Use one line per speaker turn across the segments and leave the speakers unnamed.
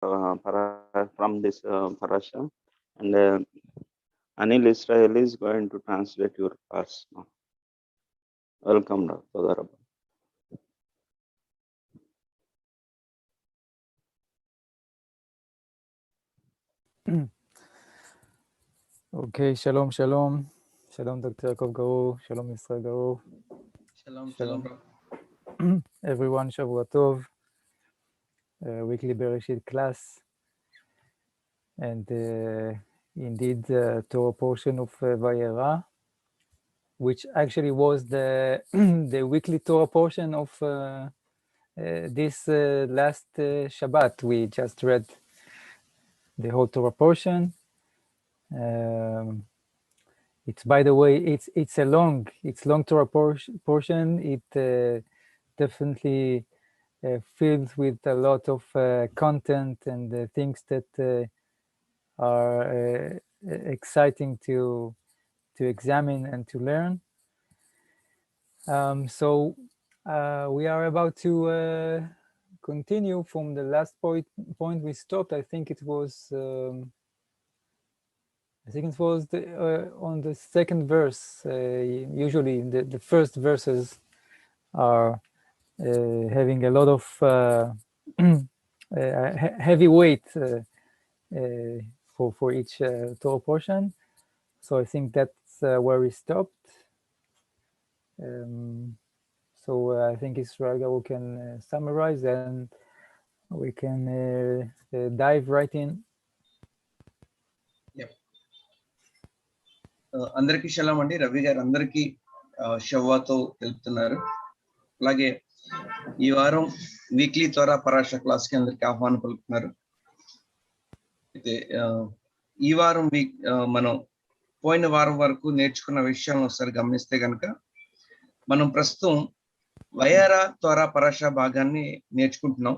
from this parasha, and Anil Israel is going to translate your class now. Welcome, Dr. Rabbi.
Okay, shalom, shalom. Shalom, Dr. Yaakov Garo. Shalom, Israel Garo.
Shalom,
Shalom.
shalom.
Everyone, Shavua Tov. Weekly Bereshith class. And indeed, Torah portion of Vayera, which actually was the the weekly Torah portion of this last Shabbat. We just read the whole Torah portion. It's, by the way, it's long Torah portion. It definitely filled with a lot of content and things that are exciting to examine and to learn. So we are about to continue from the last point we stopped. I think it was on the second verse. Usually the first verses are having a lot of heavy weight for each Torah portion. So I think that's where we stopped. So I think Israel Garo can summarize, and we can dive right in.
అందరికీ షలాం అండి. రవి గారు అందరికీ షవ్వాతో తెలుపుతున్నారు. అలాగే ఈ వారం weekly త్వర పరాశ class కి అందరికి ఆహ్వానం పలుకుతున్నారు. అయితే ఈ వారం మనం పోయిన వారం వరకు నేర్చుకున్న విషయాలను ఒకసారి గమనిస్తే కనుక మనం ప్రస్తుతం వయార త్వర పరాశ భాగాన్ని నేర్చుకుంటున్నాం,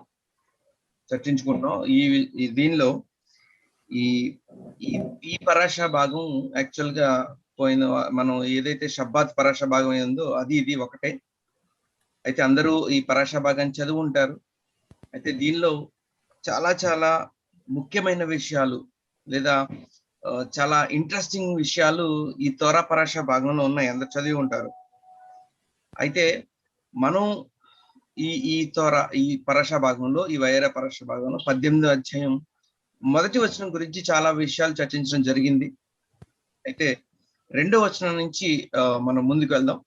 చర్చించుకుంటున్నాం. దీనిలో ఈ పరాశ భాగం యాక్చువల్ గా పోయిన మనం ఏదైతే షబ్బాత్ పరాశ భాగం అయిందో ఇది ఒకటే. అయితే అందరూ ఈ పరాశ భాగాన్ని చదువు ఉంటారు. అయితే దీనిలో చాలా చాలా ముఖ్యమైన విషయాలు లేదా చాలా ఇంట్రెస్టింగ్ విషయాలు ఈ త్వర పరాశ భాగంలో ఉన్నాయి, అందరు చదివి ఉంటారు. అయితే మనం ఈ పరాశ భాగంలో, ఈ వయర పరాశ భాగంలో 18వ అధ్యాయం మొదటి వచనం గురించి చాలా విషయాలు చర్చించడం జరిగింది. అయితే 2వ వచనం నుంచి మనం ముందుకు వెళ్దాం.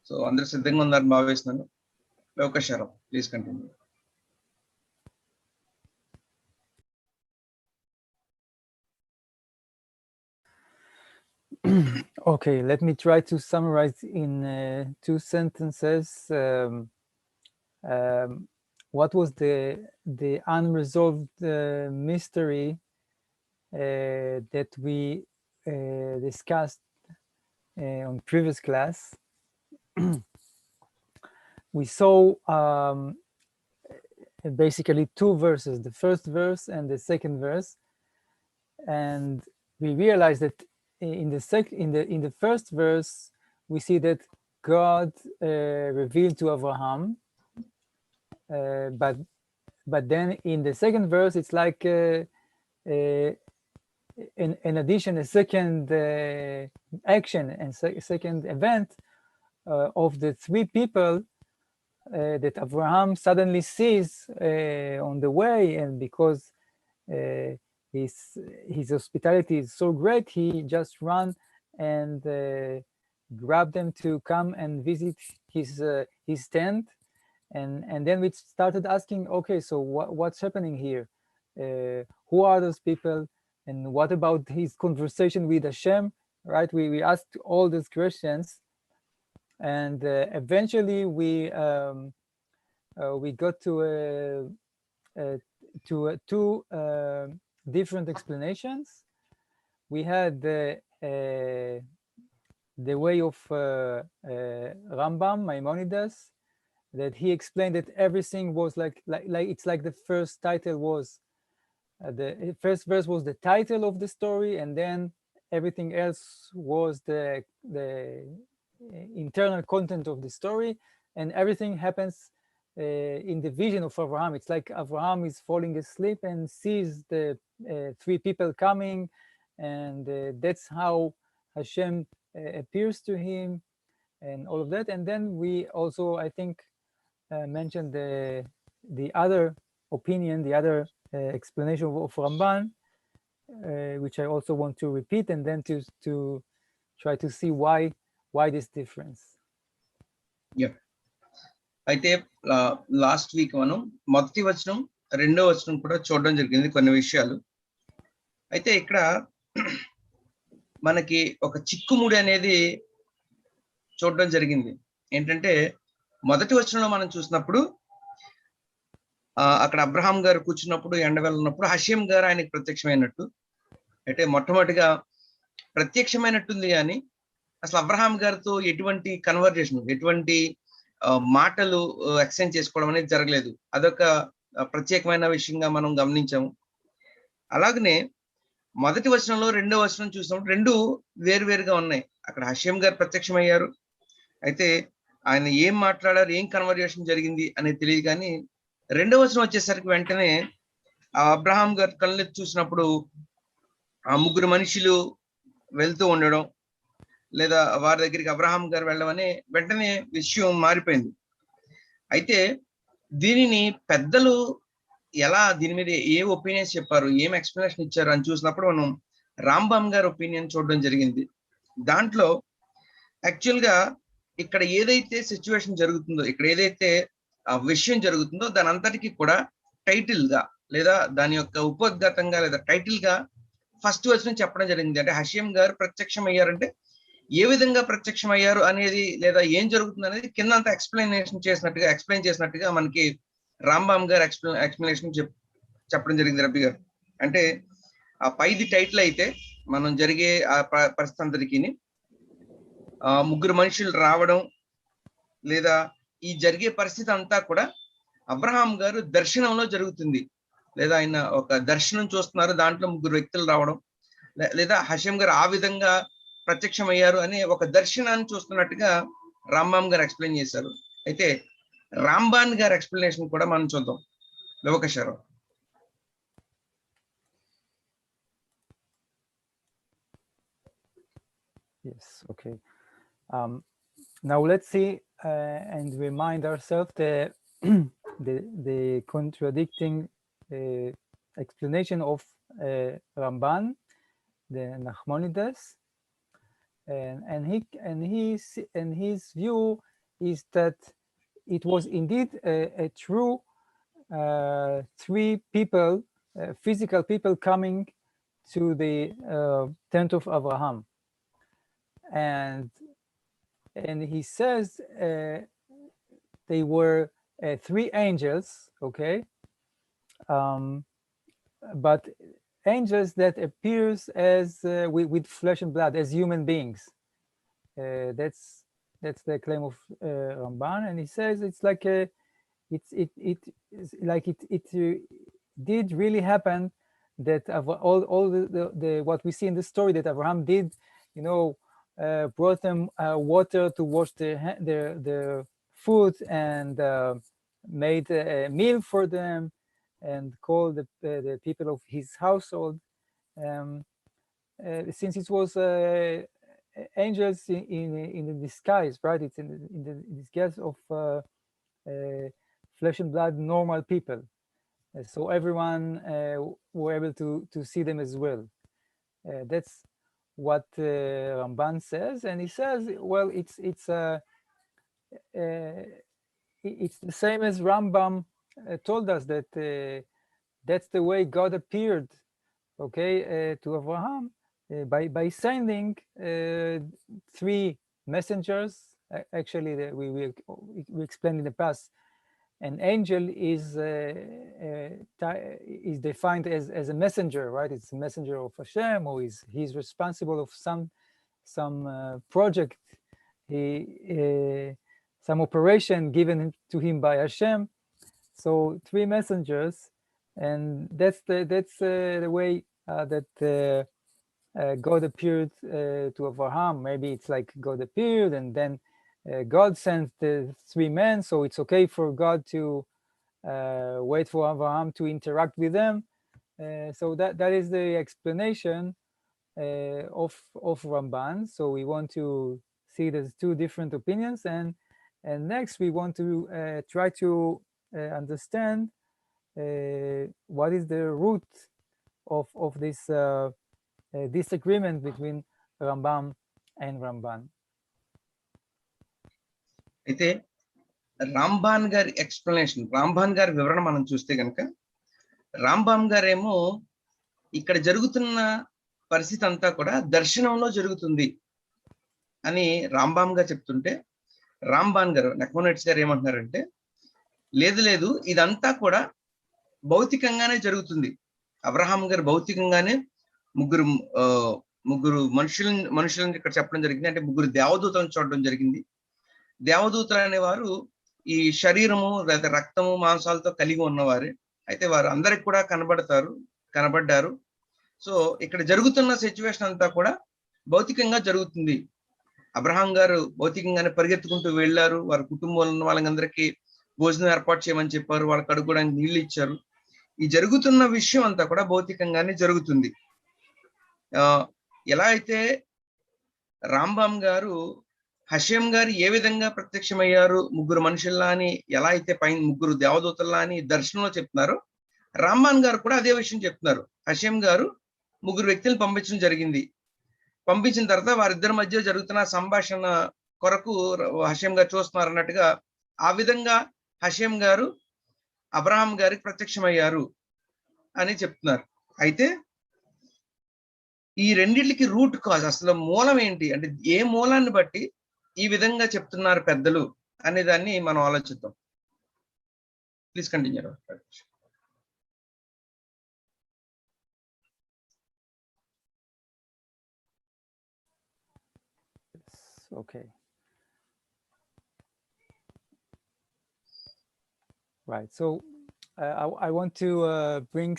సో అందరు సిద్ధంగా ఉన్నారని భావిస్తున్నాను. లోకశారం, please continue.
Okay, let me try to summarize in 2 sentences. What was the unresolved mystery that we discussed on previous class? We saw basically 2 verses, the first verse and the second verse, and we realized that in the first verse we see that God revealed to Abraham, but then in the second verse it's like in addition a second action and second event of the 3 people that Abraham suddenly sees on the way, and because his hospitality is so great, he just ran and grabbed them to come and visit his tent. And then we started asking, okay, so what's happening here? Who are those people? And what about his conversation with Hashem, right? We asked all these questions, and eventually we got to 2 different explanations. We had the way of Ramban, Maimonides, that he explained that everything was like it's like the first title was the first verse was the title of the story, and then everything else was the internal content of the story, and everything happens in the vision of Abraham. It's like Abraham is falling asleep and sees the three people coming, and that's how Hashem appears to him, and all of that. And then we also, I think, mentioned the other opinion, the other explanation of Ramban, which I also want to repeat, and then to try to see why this difference.
Yeah. అయితే last week మనం మొదటి వచనం రెండో వచనం కూడా చూడడం జరిగింది కొన్ని విషయాలు. అయితే ఇక్కడ మనకి ఒక చిక్కుముడి అనేది చూడడం జరిగింది. ఏంటంటే మొదటి వచనంలో మనం చూసినప్పుడు అక్కడ అబ్రహాం గారు కూర్చున్నప్పుడు ఎండ వెళ్ళినప్పుడు హషేం గారు ఆయనకి ప్రత్యక్షమైనట్టు, అంటే మొట్టమొదటిగా ప్రత్యక్షమైనట్టుంది కానీ అసలు అబ్రహాం గారితో ఎటువంటి కన్వర్జేషన్, ఎటువంటి మాటలు ఎక్స్చేంజ్ చేసుకోవడం అనేది జరగలేదు. అదొక ప్రత్యేకమైన విషయంగా మనం గమనించాము. అలాగనే మొదటి వచనంలో రెండో వచనం చూసినప్పుడు రెండు వేరువేరుగా ఉన్నాయి. అక్కడ హషేం గారు ప్రత్యక్షమయ్యారు, అయితే ఆయన ఏం మాట్లాడారు, ఏం కన్వర్జేషన్ జరిగింది అనేది తెలియదు. కానీ రెండో వచనం వచ్చేసరికి వెంటనే ఆ అబ్రహాం గారు కళ్ళెత్తి చూసినప్పుడు ఆ ముగ్గురు మనుషులు వెళ్తూ ఉండడం, లేదా వారి దగ్గరికి అబ్రహాం గారు వెళ్ళడం అనే వెంటనే విషయం మారిపోయింది. అయితే దీనిని పెద్దలు ఎలా, దీని మీద ఏ ఒపీనియన్స్ చెప్పారు, ఏం ఎక్స్ప్లెనేషన్ ఇచ్చారు అని చూసినప్పుడు మనం రాంబామ్ గారి ఒపీనియన్ చూడడం జరిగింది. దాంట్లో యాక్చువల్ గా ఇక్కడ ఏదైతే సిచ్యువేషన్ జరుగుతుందో, ఇక్కడ ఏదైతే ఆ విషయం జరుగుతుందో దాని అంతటికి కూడా టైటిల్ గా, లేదా దాని యొక్క ఉపోద్ఘాతంగా, లేదా టైటిల్ గా ఫస్ట్ వచనం చెప్పడం జరిగింది. అంటే హషేం గారు ప్రత్యక్షం అయ్యారంటే ఏ విధంగా ప్రత్యక్షం అయ్యారు అనేది, లేదా ఏం జరుగుతుంది అనేది కిందంతా ఎక్స్ప్లెయిన్ చేసినట్టుగా మనకి రాంబామ్ గారు ఎక్స్ప్లెనేషన్ చెప్పడం జరిగింది. రబ్బి గారు అంటే ఆ పైది టైటిల్ అయితే మనం జరిగే ఆ పరిస్థితి అంతటికి ముగ్గురు మనుషులు రావడం, లేదా ఈ జరిగే పరిస్థితి అంతా కూడా అబ్రహాం గారు దర్శనంలో జరుగుతుంది, లేదా ఆయన ఒక దర్శనం చూస్తున్నారు, దాంట్లో ముగ్గురు వ్యక్తులు రావడం, లేదా హషేం గారు ఆ విధంగా ప్రత్యక్షం అయ్యారు అనే ఒక దర్శనాన్ని చూస్తున్నట్టుగా రాంబామ్ గారు ఎక్స్ప్లెయిన్ చేశారు. అయితే రాంబాన్ గారి ఎక్స్ప్లెనేషన్ కూడా మనం చూద్దాం. లోకశారు.
Yes, okay. Now let's see and remind ourselves the contradicting explanation of Ramban, the Maimonides, and his view is that it was indeed a true three people, physical people coming to the tent of Abraham, and he says they were three angels, okay, but angels that appears as with flesh and blood, as human beings. That's the claim of Ramban, and he says it's like it did really happen that all the what we see in the story that Abraham did, you know, brought them water to wash their food, and made a meal for them, and called the people of his household. Since it was angels in the disguise, right? It's in the disguise of flesh and blood, normal people. So everyone were able to see them as well. That's what Ramban says, and he says, well, it's the same as Rambam told us that that's the way God appeared, okay, to Abraham by sending three messengers. Actually, we explained in the past. An angel is defined as a messenger, right? It's a messenger of Hashem, or he's responsible of some project, some operation given to him by Hashem. So three messengers, and that's the way that God appeared to Abraham. Maybe it's like God appeared, and then God sent the 3 men, so it's okay for God to wait for Abraham to interact with them. So that is the explanation of Ramban. So we want to see there's 2 different opinions, and next we want to try to understand what is the root of this disagreement between Rambam and Ramban.
అయితే రాంబాన్ గారి explanation, Ramban గారి వివరణ మనం చూస్తే కనుక, రాంబాన్ గారేమో ఇక్కడ జరుగుతున్న పరిస్థితి అంతా కూడా దర్శనంలో జరుగుతుంది అని రాంబాన్ గారు చెప్తుంటే, రాంబాన్ గారు మెమోనైడ్స్ గారు ఏమంటున్నారంటే, లేదు ఇదంతా కూడా భౌతికంగానే జరుగుతుంది. అబ్రహాం గారు భౌతికంగానే ముగ్గురు మనుషులను ఇక్కడ చెప్పడం జరిగింది. అంటే ముగ్గురు దేవదూతలను చూడడం జరిగింది. దేవదూతలు అనేవారు ఈ శరీరము లేదా రక్తము మాంసాలతో కలిగి ఉన్నవారే. అయితే వారు అందరికి కూడా కనబడ్డారు. సో ఇక్కడ జరుగుతున్న సిచ్యువేషన్ అంతా కూడా భౌతికంగా జరుగుతుంది. అబ్రహాం గారు భౌతికంగానే పరిగెత్తుకుంటూ వెళ్ళారు. వారి కుటుంబంలో ఉన్న వాళ్ళందరికీ భోజనం ఏర్పాటు చేయమని చెప్పారు. వాళ్ళకి కడుక్కోవడానికి నీళ్లు ఇచ్చారు. ఈ జరుగుతున్న విషయం అంతా కూడా భౌతికంగానే జరుగుతుంది. ఎలా అయితే రాంబామ్ గారు హషేం గారు ఏ విధంగా ప్రత్యక్షమయ్యారు ముగ్గురు మనుషుల్లా అని, ఎలా అయితే పైన ముగ్గురు దేవదూతల్లా అని దర్శనంలో చెప్తున్నారు, రాంబాన్ గారు కూడా అదే విషయం చెప్తున్నారు. హషేం గారు ముగ్గురు వ్యక్తులను పంపించడం జరిగింది. పంపించిన తర్వాత వారిద్దరి మధ్య జరుగుతున్న సంభాషణ కొరకు హషేం గారు చూస్తున్నారు అన్నట్టుగా, ఆ విధంగా హషేం గారు అబ్రహాం గారికి ప్రత్యక్షమయ్యారు అని చెప్తున్నారు. అయితే ఈ రెండిటికి రూట్ కాజ్, అసలు మూలం ఏంటి అంటే ఏ మూలాన్ని బట్టి ఈ విధంగా చెప్తున్నారు పెద్దలు అనే దాన్ని మనం ఆలోచిద్దాం. Please continue.
Okay. Right. So I want to bring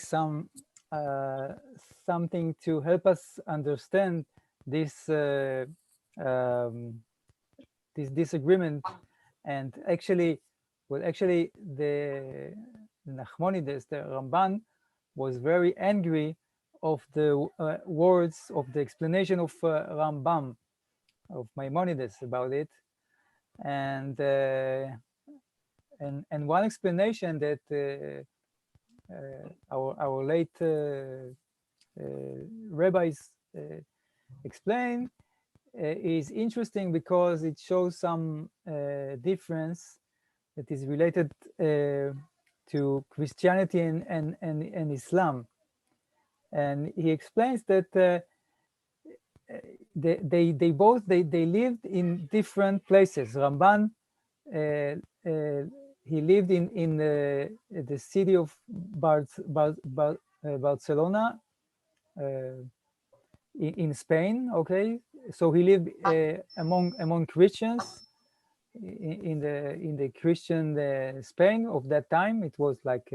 something to help us understand this this disagreement. And actually the Maimonides, the Ramban, was very angry of the words of the explanation of Rambam, of Maimonides about it. And one explanation that our late rabbis explain is interesting because it shows some difference that is related to Christianity and Islam. And he explains that they both lived in different places. Ramban, he lived in the city of Barcelona, in Spain. Okay, so he lived among Christians in the Christian Spain of that time. It was like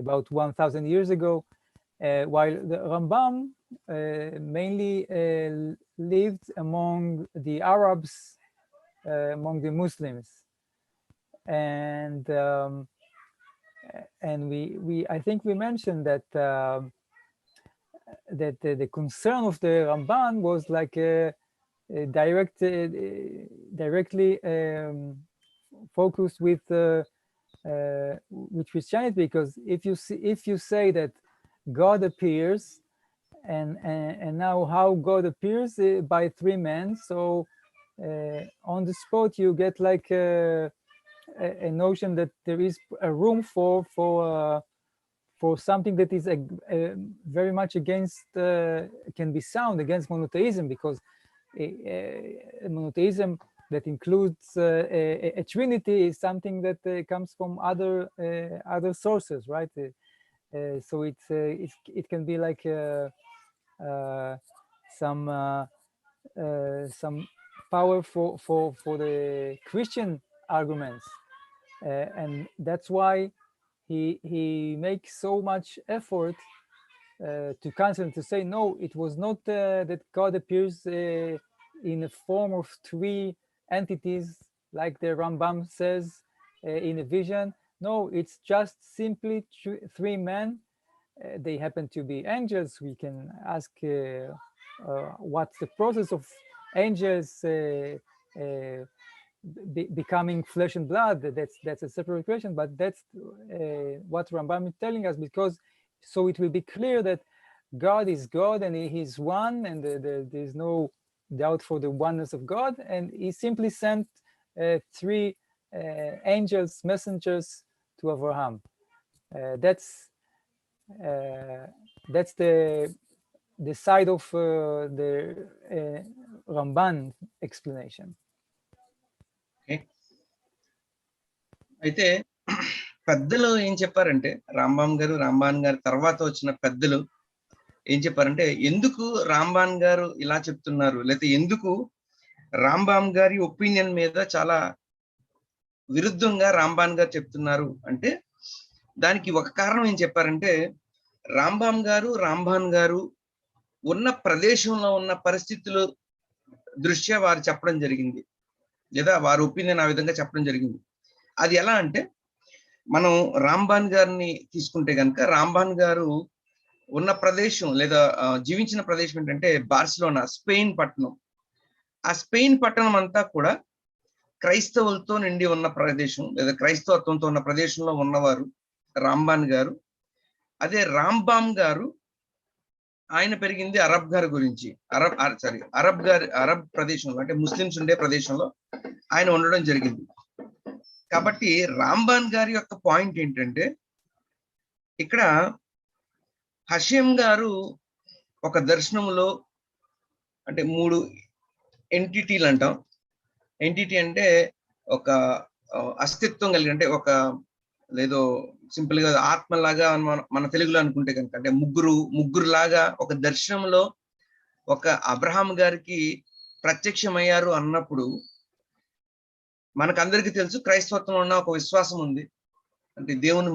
about 1,000 years ago. While the Rambam mainly lived among the Arabs, among the Muslims, and I think we mentioned that that the concern of the Ramban was like directly focused with Christianity, because if you say that God appears, and now how God appears by 3 men, so on the spot you get like a notion that there is a room for something that is very much against, can be sound against monotheism, because monotheism that includes a trinity is something that comes from other sources, right? So it can be like some power for the Christian arguments, and that's why he makes so much effort to cancel, to say no, it was not that God appears in a form of 3 entities, like the Rambam says in a vision. No, it's just simply three men. They happen to be angels. We can ask what's the process of angels becoming flesh and blood. That's a separate question, but that's what Rambam is telling us, because so it will be clear that God is God and He's one, and there's no doubt for the oneness of God. And He simply sent three angels, messengers to Abraham. That's the side of the Ramban explanation.
Okay. అయితే పెద్దలు ఏం చెప్పారంటే రాంబాన్ గారు తర్వాత వచ్చిన పెద్దలు ఏం చెప్పారంటే, ఎందుకు రాంబాన్ గారు ఇలా చెప్తున్నారు, లేకపోతే ఎందుకు రాంబాన్ గారి ఒపీనియన్ మీద చాలా విరుద్ధంగా రాంబాన్ గారు చెప్తున్నారు అంటే, దానికి ఒక కారణం ఏం చెప్పారంటే, రాంబాన్ గారు ఉన్న ప్రదేశంలో ఉన్న పరిస్థితులు దృష్ట్యా వారు చెప్పడం జరిగింది, లేదా వారి ఒపీనియన్ ఆ విధంగా చెప్పడం జరిగింది. అది ఎలా అంటే, మనం రాంబాన్ గారిని తీసుకుంటే కనుక, రాంబాన్ గారు ఉన్న ప్రదేశం లేదా జీవించిన ప్రదేశం ఏంటంటే బార్సిలోనా, స్పెయిన్ పట్టణం. ఆ స్పెయిన్ పట్టణం అంతా కూడా క్రైస్తవులతో నిండి ఉన్న ప్రదేశం, లేదా క్రైస్తవత్వంతో ఉన్న ప్రదేశంలో ఉన్నవారు రాంబాన్ గారు. అదే రాంబామ్ గారు ఆయన పెరిగింది అరబ్ గారి గురించి, అరబ్ ప్రదేశంలో, అంటే ముస్లిమ్స్ ఉండే ప్రదేశంలో ఆయన ఉండడం జరిగింది. కాబట్టి రాంబాన్ గారి యొక్క పాయింట్ ఏంటంటే, ఇక్కడ హషేం గారు ఒక దర్శనంలో, అంటే 3 ఎంటిటీలు అంటాం. ఎంటిటీ అంటే ఒక అస్తిత్వం కలిగి, అంటే ఒక లేదో సింపుల్ గా ఆత్మలాగా మన తెలుగులో అనుకుంటే కనుక, అంటే ముగ్గురు లాగా ఒక దర్శనంలో ఒక అబ్రహాం గారికి ప్రత్యక్షమయ్యారు అన్నప్పుడు, మనకందరికీ తెలుసు క్రైస్తవత్వంలో ఉన్న ఒక విశ్వాసం ఉంది. అంటే దేవుని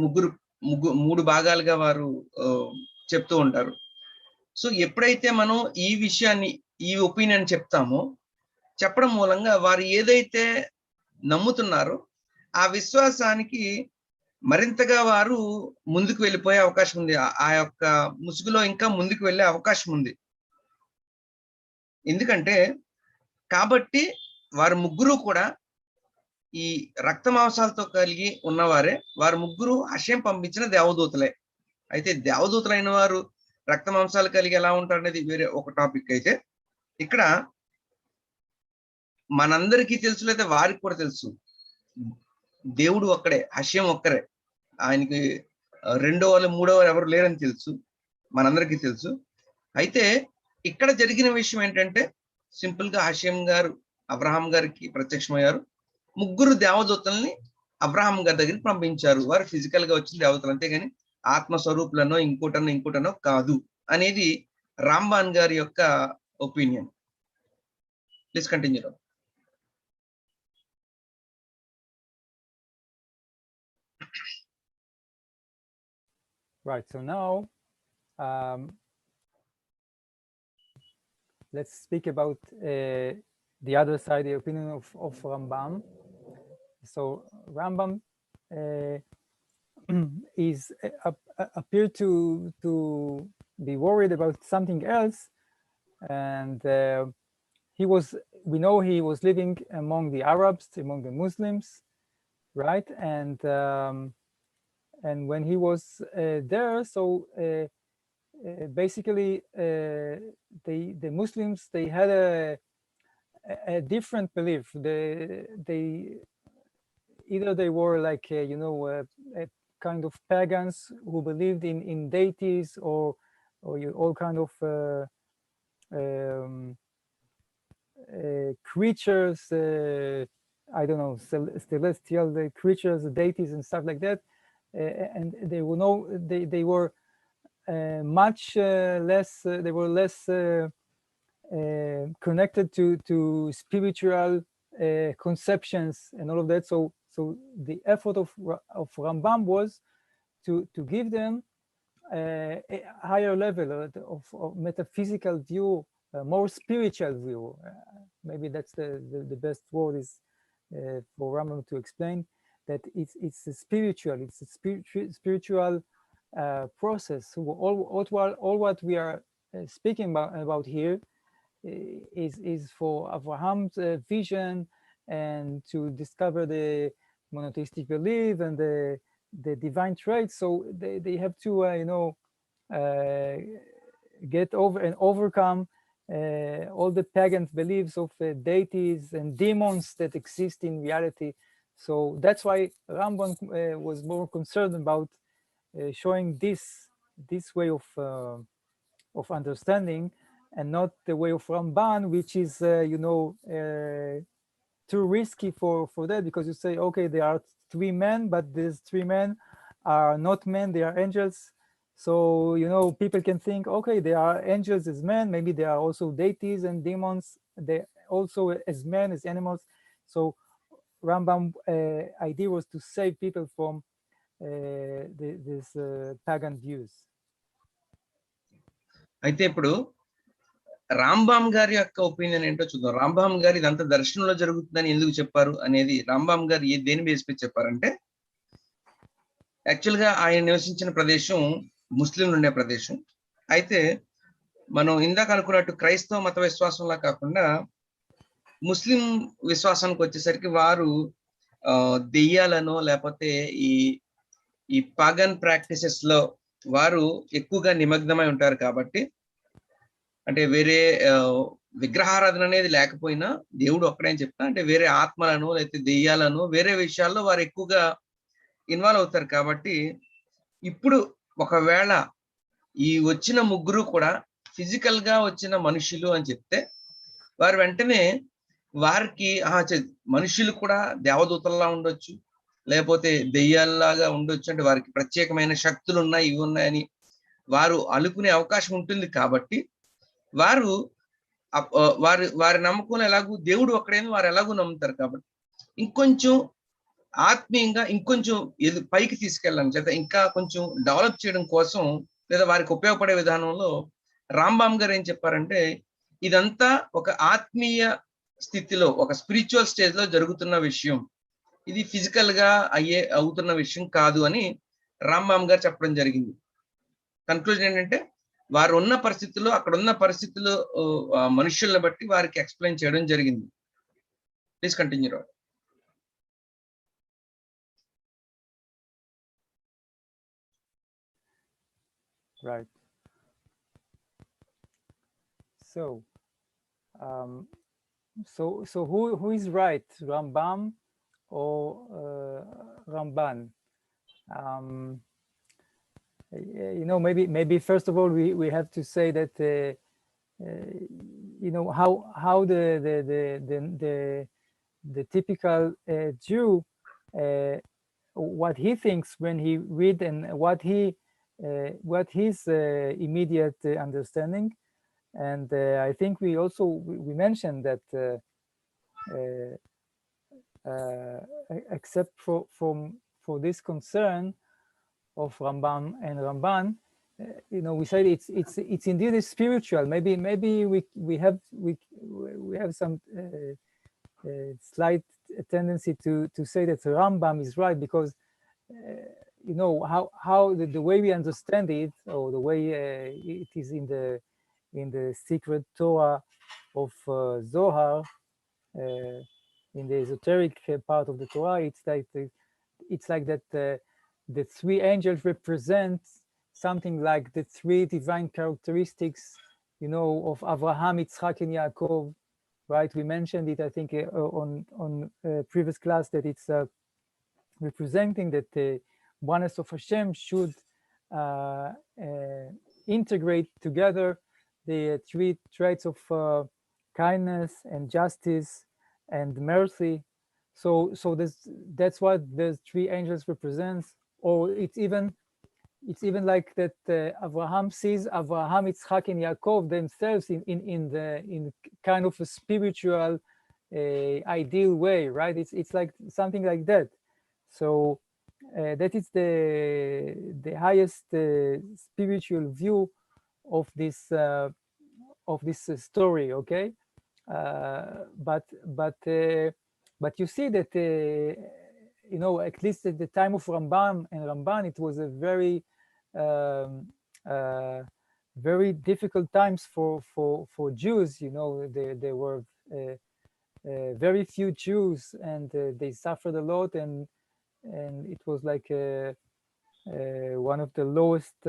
మూడు భాగాలుగా వారు చెప్తూ ఉంటారు. సో ఎప్పుడైతే మనం ఈ విషయాన్ని, ఈ ఒపీనియన్ చెప్పడం మూలంగా వారు ఏదైతే నమ్ముతున్నారో ఆ విశ్వాసానికి మరింతగా వారు ముందుకు వెళ్ళిపోయే అవకాశం ఉంది. ఆ యొక్క ముసుగులో ఇంకా ముందుకు వెళ్ళే అవకాశం ఉంది. ఎందుకంటే కాబట్టి వారు ముగ్గురు కూడా ఈ రక్త మాంసాలతో కలిగి ఉన్నవారే. వారు ముగ్గురు హషేం పంపించిన దేవదూతలే. అయితే దేవదూతలైన వారు రక్త మాంసాలు కలిగి ఎలా ఉంటారు అనేది వేరే ఒక టాపిక్. అయితే ఇక్కడ మనందరికీ తెలుసు, లేదా వారికి కూడా తెలుసు, దేవుడు ఒక్కడే, హషేం ఒక్కరే. ఆయనకి రెండో వాళ్ళు మూడో వాళ్ళు ఎవరు లేరని తెలుసు, మనందరికీ తెలుసు. అయితే ఇక్కడ జరిగిన విషయం ఏంటంటే, సింపుల్ గా హషేం గారు అబ్రహాం గారికి ప్రత్యక్షమయ్యారు. ముగ్గురు దేవదూతల్ని అబ్రహాం గారి దగ్గరికి పంపించారు. వారు ఫిజికల్ గా వచ్చిన దేవతలు, అంతేగాని ఆత్మస్వరూపులనో ఇంకోటనో కాదు అనేది రాంబాన్ గారి యొక్క opinion. Please continue.
Right, so now let's speak about the other side, the opinion of Rambam. So Rambam is appeared to be worried about something else, and we know he was living among the Arabs, among the Muslims, right? And when he was there, so basically the Muslims, they had a different belief. They either they were like a kind of pagans who believed in deities, or all kind of creatures, I don't know, celestial creatures, deities and stuff like that. And they were much less, they were less connected to spiritual conceptions and all of that. So the effort of Rambam was to give them a higher level of metaphysical view, a more spiritual view. maybe that's the best word is for Rambam to explain that it's a spiritual, it's a spiritual process. So all what we are speaking about here is for Abraham's vision and to discover the monotheistic belief and the divine traits. So they have to get over and overcome all the pagan beliefs of deities and demons that exist in reality. So that's why Ramban was more concerned about showing this way of understanding, and not the way of Ramban, which is too risky for that, because you say, okay, there are three men, but these three men are not men, they are angels. So people can think, okay, they are angels as men, maybe they are also deities and demons, they also as men, as animals. So Rambam idea was to save people from these pagan views.
అయితే ఇప్పుడు రాంబామ్ గారి యొక్క opinion ఏంటో చూద్దాం. రాంబామ్ గారు ఇదంతా దర్శనంలో జరుగుతుందని ఎందుకు చెప్పారు అనేది రాంబామ్ గారు దేని బేస్ మీద చెప్పారంటే, యాక్చువల్ గా ఆయన నివసించిన ప్రదేశం ముస్లింలు ఉండే ప్రదేశం. అయితే మనం ఇందాక అనుకున్నట్టు క్రైస్తవ మత విశ్వాసంలా కాకుండా ముస్లిం విశ్వాసానికి వచ్చేసరికి వారు దెయ్యాలను లేకపోతే ఈ పాగన్ ప్రాక్టీసెస్ లో వారు ఎక్కువగా నిమగ్నమై ఉంటారు. కాబట్టి అంటే వేరే విగ్రహారాధన అనేది లేకపోయినా దేవుడు ఒక్కడే చెప్తా, అంటే వేరే ఆత్మలను లేకపోతే దెయ్యాలను వేరే విషయాల్లో వారు ఎక్కువగా ఇన్వాల్వ్ అవుతారు. కాబట్టి ఇప్పుడు ఒకవేళ ఈ వచ్చిన ముగ్గురు కూడా ఫిజికల్ గా వచ్చిన మనుషులు అని చెప్తే, వారు వెంటనే వారికి మనుషులు కూడా దేవదూతల్లా ఉండొచ్చు, లేకపోతే దెయ్యాల్లాగా ఉండొచ్చు, అంటే వారికి ప్రత్యేకమైన శక్తులు ఉన్నాయి, ఇవి ఉన్నాయని వారు అనుకునే అవకాశం ఉంటుంది. కాబట్టి వారు వారి నమ్మకంలో ఎలాగూ దేవుడు ఒక్కడేని వారు ఎలాగూ నమ్ముతారు. కాబట్టి ఇంకొంచెం ఆత్మీయంగా ఇంకొంచెం పైకి తీసుకెళ్ళాలని చేత ఇంకా కొంచెం డెవలప్ చేయడం కోసం, లేదా వారికి ఉపయోగపడే విధానంలో రాంబామ్ గారు ఏం చెప్పారంటే, ఇదంతా ఒక ఆత్మీయ స్థితిలో ఒక స్పిరిచువల్ స్టేజ్ లో జరుగుతున్న విషయం, ఇది ఫిజికల్ గా అవుతున్న విషయం కాదు అని రాంబామ్ గారు చెప్పడం జరిగింది. కన్క్లూజన్ ఏంటంటే, వారు ఉన్న పరిస్థితుల్లో అక్కడ ఉన్న పరిస్థితుల్లో మనుషులను బట్టి వారికి ఎక్స్ప్లెయిన్ చేయడం జరిగింది. Please continue.
Right. So who is right, Rambam or Ramban? Maybe first of all we have to say that how the typical Jew, what he thinks when he read and what his immediate understanding. And I think we mentioned that except for this concern of Rambam and Ramban, we said it's indeed spiritual. Maybe we have some slight tendency to say that Rambam is right, because how the way we understand it, or the way it is in the secret Torah of Zohar, in the esoteric part of the Torah, it's like that the three angels represent something like the three divine characteristics, of Abraham, Yitzchak, and Yaakov, right? We mentioned it, I think, on previous class, that it's representing that the oneness of Hashem should integrate together the three traits of kindness and justice and mercy. So that's what the three angels represents. Or it's even like that Abraham sees Abraham, Yitzchak, and Yaakov themselves in kind of a spiritual ideal way, right? It's like something like that. So that is the highest spiritual view of this story. Okay, but you see that you know, at least at the time of Ramban and Ramban, it was a um, uh, very difficult times for Jews. You know, there were very few Jews, and they suffered a lot, and it was like one of the lowest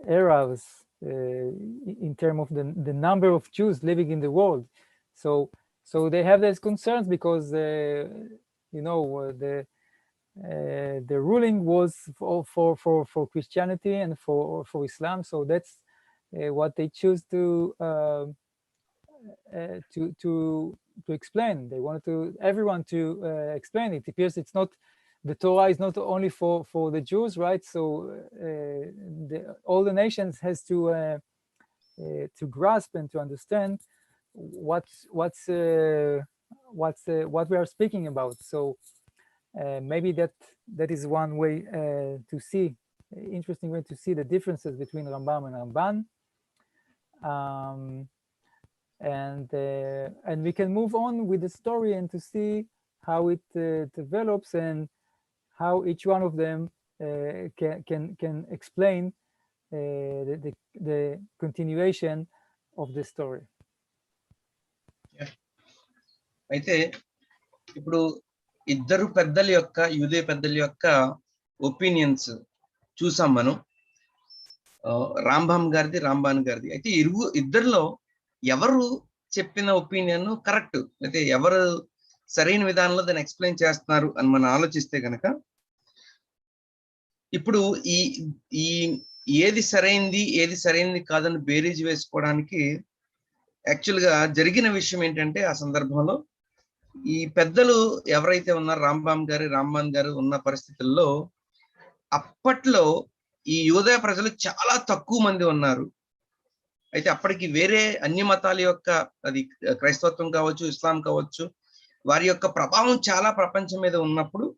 eras in terms of the number of Jews living in the world. So they have these concerns because you know, the ruling was for Christianity and for Islam. So that's what they choose to explain. They wanted everyone to explain it. It appears it's not, the Torah is not only for the Jews, right? So all the nations has to grasp and to understand what we are speaking about. So maybe that is one way to see, interesting way to see the differences between Rambam and Ramban. And we can move on with the story and to see how it develops and how each one of them can explain the continuation of the story.
అయితే ఇప్పుడు ఇద్దరు పెద్దల యొక్క యూదే పెద్దల యొక్క opinions చూసాం మనం, రాంబామ్ గారిది, రాంబాన్ గారిది. అయితే ఇద్దరిలో ఎవరు చెప్పిన ఒపీనియన్ కరెక్ట్, అయితే ఎవరు సరైన విధానంలో దాన్ని ఎక్స్ప్లెయిన్ చేస్తున్నారు అని మనం ఆలోచిస్తే కనుక, ఇప్పుడు ఈ ఏది సరైనది కాదని బేరీజ్ వేసుకోవడానికి యాక్చువల్గా జరిగిన విషయం ఏంటంటే, ఆ సందర్భంలో ఈ పెద్దలు ఎవరైతే ఉన్నారో రాంబామ్ గారు, రాంబాన్ గారు ఉన్న పరిస్థితుల్లో అప్పట్లో ఈ యూదా ప్రజలు చాలా తక్కువ మంది ఉన్నారు. అయితే అప్పటికి వేరే అన్య మతాల యొక్క, అది క్రైస్తవత్వం కావచ్చు, ఇస్లాం కావచ్చు, వారి యొక్క ప్రభావం చాలా ప్రపంచం మీద ఉన్నప్పుడు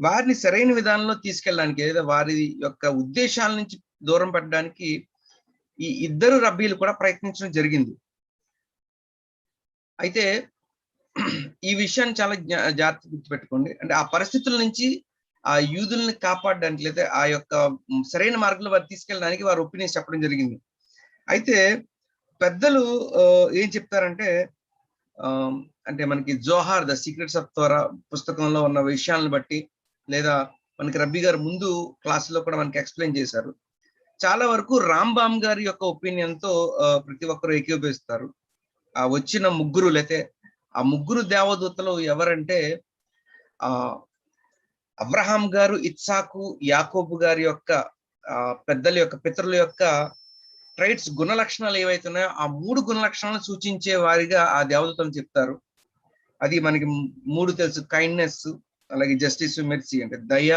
వారిని సరైన విధానంలో తీసుకెళ్ళడానికి, లేదా వారి యొక్క ఉద్దేశాల నుంచి దూరం పెట్టడానికి ఈ ఇద్దరు రబ్బీలు కూడా ప్రయత్నించడం జరిగింది. అయితే ఈ విషయాన్ని చాలా జాగ్రత్త గుర్తుపెట్టుకోండి. అంటే ఆ పరిస్థితుల నుంచి ఆ యూదుల్ని కాపాడడానికి, లేదా ఆ యొక్క సరైన మార్గంలో వారు తీసుకెళ్ళడానికి వారు ఒపీనియన్స్ చెప్పడం జరిగింది. అయితే పెద్దలు ఏం చెప్తారంటే, అంటే మనకి జోహార్ ద సీక్రెట్స్ ఆఫ్ తోరా పుస్తకంలో ఉన్న విషయాలను బట్టి, లేదా మనకి రబ్బీ గారు ముందు క్లాసులో కూడా మనకి ఎక్స్ప్లెయిన్ చేశారు, చాలా వరకు రాంబామ్ గారి యొక్క ఒపీనియన్ తో ప్రతి ఒక్కరు ఏకీభవిస్తారు. ఆ వచ్చిన ముగ్గురు, లేతే ఆ ముగ్గురు దేవదూతలు ఎవరంటే, అబ్రహాం గారు, ఇత్సాకు, యాకోబు గారి యొక్క పెద్దల యొక్క పితరుల యొక్క ట్రైట్స్, గుణ లక్షణాలు ఏవైతే ఉన్నాయో ఆ మూడు గుణ లక్షణాలను సూచించే వారిగా ఆ దేవదూతలు చెప్తారు. అది మనకి మూడు తెలుసు: కైండ్నెస్, అలాగే జస్టిస్, మెర్సీ, అంటే దయ,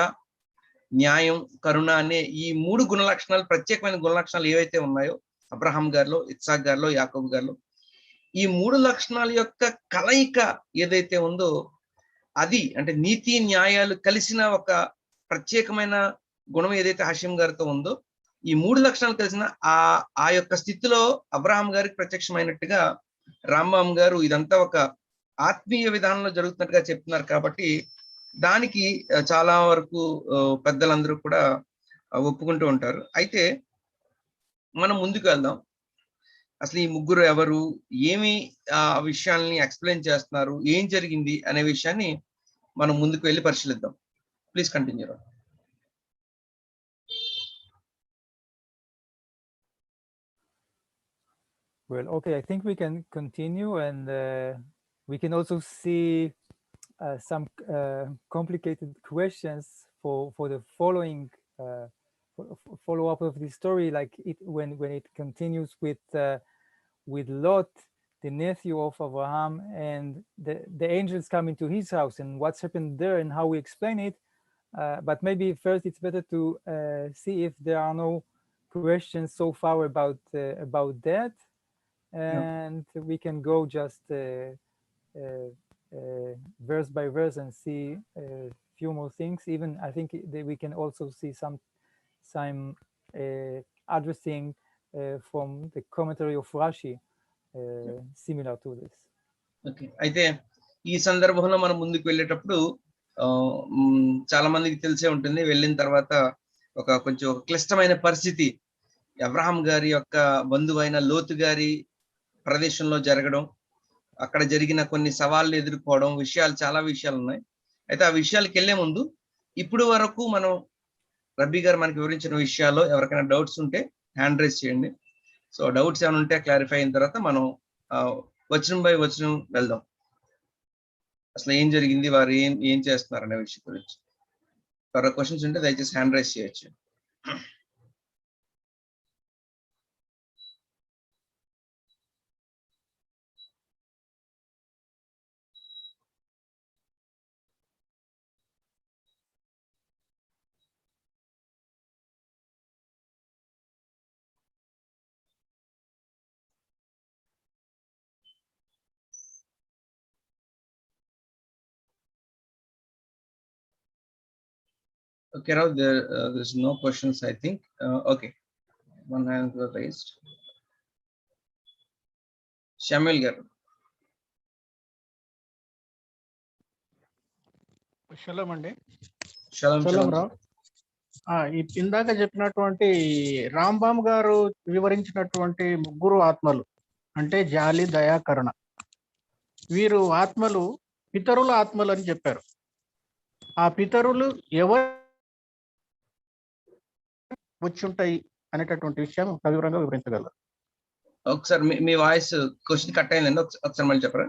న్యాయం, కరుణ అనే ఈ మూడు గుణ లక్షణాలు, ప్రత్యేకమైన గుణ లక్షణాలు ఏవైతే ఉన్నాయో అబ్రహాం గారిలో, ఇత్సాక్ గారిలో, యాకోబు గారిలో, ఈ మూడు లక్షణాల యొక్క కలయిక ఏదైతే ఉందో అది, అంటే నీతి న్యాయాలు కలిసిన ఒక ప్రత్యేకమైన గుణం ఏదైతే హాషిం గారితో ఉందో, ఈ మూడు లక్షణాలు కలిసిన ఆ యొక్క స్థితిలో అబ్రహాం గారికి ప్రత్యక్షమైనట్టుగా రాంబామ్ గారు ఇదంతా ఒక ఆత్మీయ విధానంలో జరుగుతున్నట్టుగా చెప్తున్నారు. కాబట్టి దానికి చాలా వరకు పెద్దలందరూ కూడా ఒప్పుకుంటూ ఉంటారు. అయితే మనం ముందుకు వెళ్దాం. అసలు ఈ ముగ్గురు ఎవరు, ఏమి ఆ విషయాల్ని ఎక్స్ప్లెయిన్ చేస్తున్నారు, ఏం జరిగింది అనే విషయాన్ని మనం ముందుకు వెళ్ళి పరిశీలిద్దాం. Please continue.
Well, okay, I think we can continue, and we can also see some complicated questions for the following follow-up of the story, like when it continues with Lot, the nephew of Abraham, and the angels come into his house, and what's happened there and how we explain it. But maybe first it's better to see if there are no questions so far about that, and we can go just verse by verse and see a few more things. Even I think that we can also see some addressing from the commentary of Rashi similar to this.
Okay, అయితే ఈ సందర్భంలో మనం ముందుకు వెళ్ళేటప్పుడు చాలా మందికి తెలిసే ఉంటుంది. వెళ్ళిన తర్వాత కొంచెం క్లిష్టమైన పరిస్థితి అబ్రహాం గారి యొక్క బంధువైన లోతు గారి ప్రదేశంలో జరగడం, అక్కడ జరిగిన కొన్ని సవాళ్ళు ఎదుర్కోవడం, చాలా విషయాలు ఉన్నాయి. అయితే ఆ విషయాలకు వెళ్లే ముందు ఇప్పుడు వరకు మనం రబ్బీ గారు మనకి వివరించిన విషయాల్లో ఎవరికైనా డౌట్స్ ఉంటే హ్యాండ్ రైజ్ చేయండి. సో డౌట్స్ ఏమైనా ఉంటే క్లారిఫై అయిన తర్వాత మనం వచనం బై వచనం వెళ్దాం. అసలు ఏం జరిగింది, వారు ఏం చేస్తున్నారు అనే విషయం గురించి ఎవరైనా క్వశ్చన్స్ ఉంటే దయచేసి హ్యాండ్ రైజ్ చేయొచ్చు. Okay, Rao, there's no questions, I think. Okay, one hand was raised. Shamil garu.
Shalom అండి.
Shalom,
shalom
shalom.
రావు. ఇందాక చెప్పినటువంటి రాంబామ్ గారు వివరించినటువంటి ముగ్గురు ఆత్మలు అంటే జాలి, దయా, కరుణ, వీరు ఆత్మలు పితరుల ఆత్మలు అని చెప్పారు. ఆ పితరులు ఎవరు వచ్చి ఉంటాయి అనేటటువంటి విషయం సవివరంగా వివరించగలరు.
ఒకసారి మీ వాయిస్ క్వశ్చన్ కట్ అయిందండి, ఒకసారి మళ్ళీ చెప్పరా?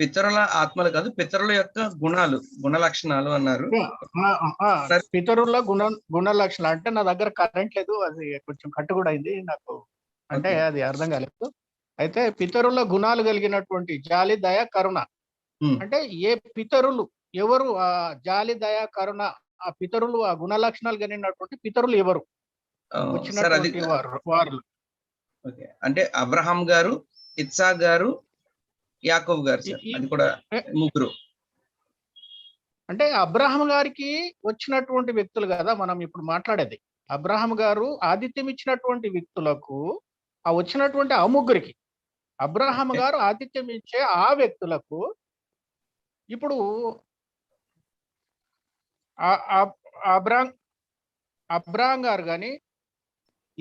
పితరుల ఆత్మలు కాదు, పితరుల యొక్క గుణ లక్షణాలు అన్నారు.
పితరుల గుణ లక్షణాలు అంటే నా దగ్గర కరెంట్ లేదు, అది కొంచెం కట్టు కూడా అయింది నాకు, అంటే అది అర్థం కాలేదు. అయితే పితరుల గుణాలు కలిగినటువంటి జాలి, దయ, కరుణ అంటే ఏ పితరులు ఎవరు ఆ జాలి, దయ, కరుణ ఆ పితరులు ఆ గుణ లక్షణాలు కలిగినటువంటి పితరులు ఎవరు వచ్చినటువంటి వారు?
అంటే అబ్రహాం గారు, ఇత్సాక్ గారు, యాకోబ్ గారు, అది కూడా ముగ్గురు.
అంటే అబ్రహాం గారికి వచ్చినటువంటి వ్యక్తులు కదా మనం ఇప్పుడు మాట్లాడేది. అబ్రహాం గారు ఆతిథ్యం ఇచ్చినటువంటి వ్యక్తులకు ఆ వచ్చినటువంటి ఆ ముగ్గురికి, అబ్రహాం గారు ఆతిథ్యం ఇచ్చే ఆ వ్యక్తులకు ఇప్పుడు అబ్రహాం గారు కానీ,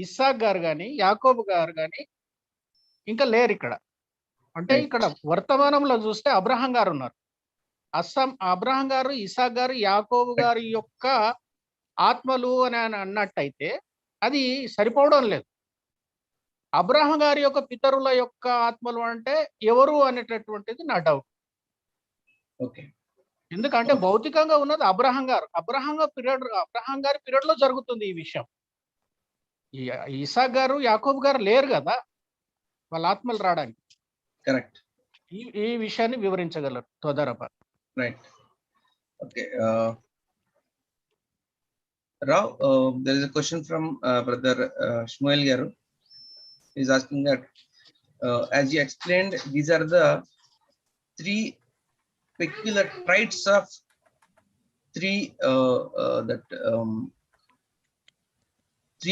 ఇస్సాక్ గారు కానీ, యాకోబు గారు కానీ ఇంకా లేరు ఇక్కడ. అంటే ఇక్కడ వర్తమానంలో చూస్తే అబ్రహాం గారు ఉన్నారు. అబ్రహాం గారు, ఇస్సాక్ గారు, యాకోబు గారి యొక్క ఆత్మలు అని అన్నట్టయితే అది సరిపోవడం లేదు. అబ్రహాం గారి యొక్క పితరుల యొక్క ఆత్మలు అంటే ఎవరు అనేటటువంటిది నా డౌట్. ఎందుకంటే భౌతికంగా ఉన్నది అబ్రహాం గారు. అబ్రహాం గారి పీరియడ్ లో జరుగుతుంది ఈ విషయం. ఇస్సాక్ గారు, యాకోబు గారు లేరు కదా వాళ్ళ ఆత్మలు రావడానికి.
కరెక్ట్.
ఈ విషయాన్ని వివరించగలరు తోదరప.
Right. Okay Rao, there is a question from brother Shmuel garu. He is asking that as you explained, these are the three peculiar traits of three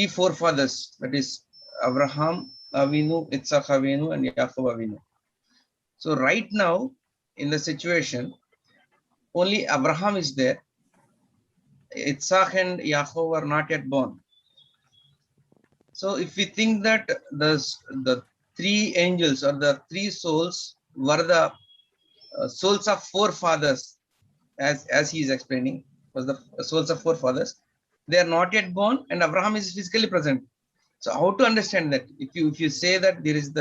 forefathers, that is Abraham Avinu, Yitzhak Avinu, and Yaakov Avinu. So right now in the situation, only Abraham is there. Yitzhak and Yaakov are not yet born. So if we think that the three angels or the three souls were the souls of forefathers, as he is explaining, was the souls of forefathers, they are not yet born and Abraham is physically present. So how to understand that? If you say that there is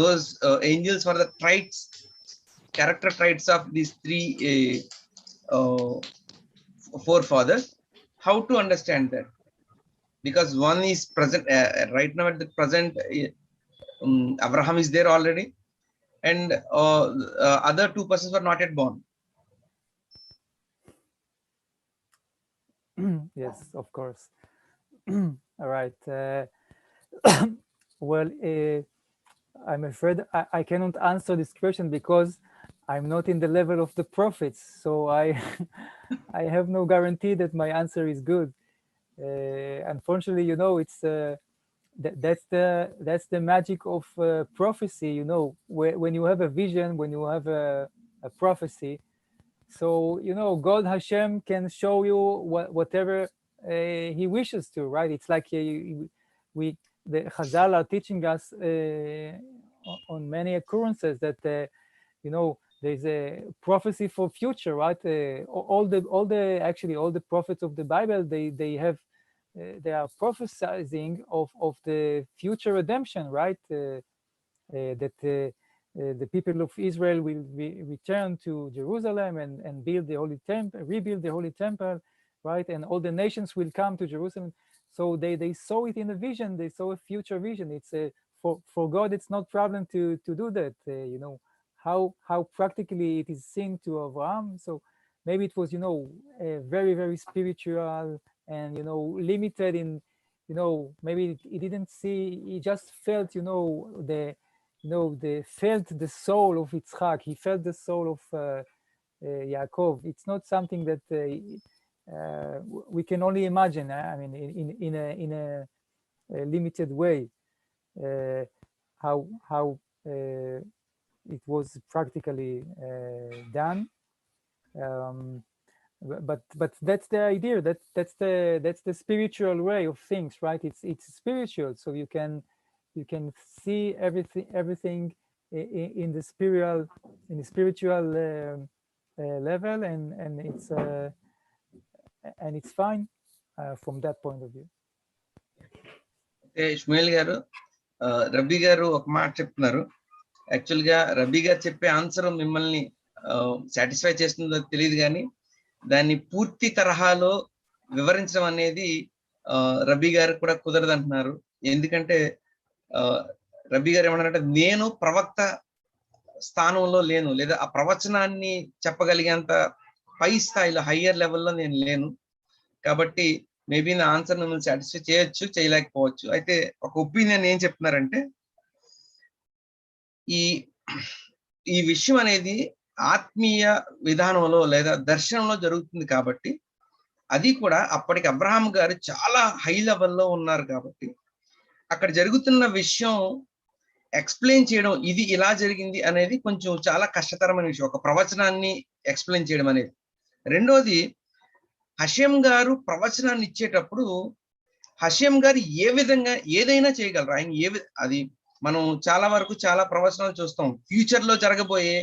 those angels were the traits, character traits of these three forefathers, how to understand that? Because one is present right now at the present, Abraham is there already, and other two persons were not yet born.
Yes, of course. All right. Well, I'm afraid I cannot answer this question because I'm not in the level of the prophets, so I have no guarantee that my answer is good. Unfortunately, it's that's the magic of prophecy, you know, when you have a vision, when you have a prophecy. So, you know, God Hashem can show you whatever he wishes to, right? It's like the Chazal are teaching us on many occurrences that, you know, there's a prophecy for future, right? All the prophets of the Bible, they are prophesying of the future redemption, right? That the people of Israel will return to Jerusalem and build the holy temple, rebuild the holy temple, right? And all the nations will come to Jerusalem. So they saw it in a vision. They saw a future vision. It's for God, it's not problem to do that. You know how practically it is seen to Abraham. So maybe it was, you know, very, very spiritual and, you know, limited in, you know, maybe he didn't see. He just felt, felt the soul of Yitzchak. He felt the soul of Yaakov. It's not something that we can only imagine. I mean, in a limited way, how it was practically done. But that's the idea. That's the spiritual way of things, right? It's spiritual, so you can see everything in the spiritual level, and it's fine from that point of view.
Ismail గారు, రబీ గారు ఒక మాట చెప్తున్నారు. Actual గా రబీ గారు చెప్పే answer మిమ్మల్ని satisfy చేస్తుందో తెలియదు, కానీ దాన్ని పూర్తి తరహాలో వివరించడం అనేది రబీ గారు కూడా కుదరదు అంటున్నారు. ఎందుకంటే రబీ గారు ఏమన్నారంటే, నేను ప్రవక్త స్థానంలో లేను, లేదా ఆ ప్రవచనాన్ని చెప్పగలిగేంత పై స్థాయిలో హయ్యర్ లెవెల్లో నేను లేను. కాబట్టి మేబీ నా ఆన్సర్ మిమ్మల్ని సాటిస్ఫై చేయొచ్చు, చేయలేకపోవచ్చు. అయితే ఒక ఒపీనియన్ ఏం చెప్తున్నారంటే, ఈ విషయం అనేది ఆత్మీయ విధానంలో లేదా దర్శనంలో జరుగుతుంది. కాబట్టి అది కూడా అప్పటికి అబ్రహాం గారు చాలా హై లెవెల్లో ఉన్నారు. కాబట్టి అక్కడ జరుగుతున్న విషయం ఎక్స్ప్లెయిన్ చేయడం, ఇది ఇలా జరిగింది అనేది కొంచెం చాలా కష్టతరమైన విషయం, ఒక ప్రవచనాన్ని ఎక్స్ప్లెయిన్ చేయడం అనేది. రెండోది, హషేం గారు ప్రవచనాన్ని ఇచ్చేటప్పుడు హషేం గారు ఏ విధంగా ఏదైనా చేయగలరు. ఆయన అది మనం చాలా వరకు చాలా ప్రవచనాలు చూస్తాం. ఫ్యూచర్ లో జరగబోయే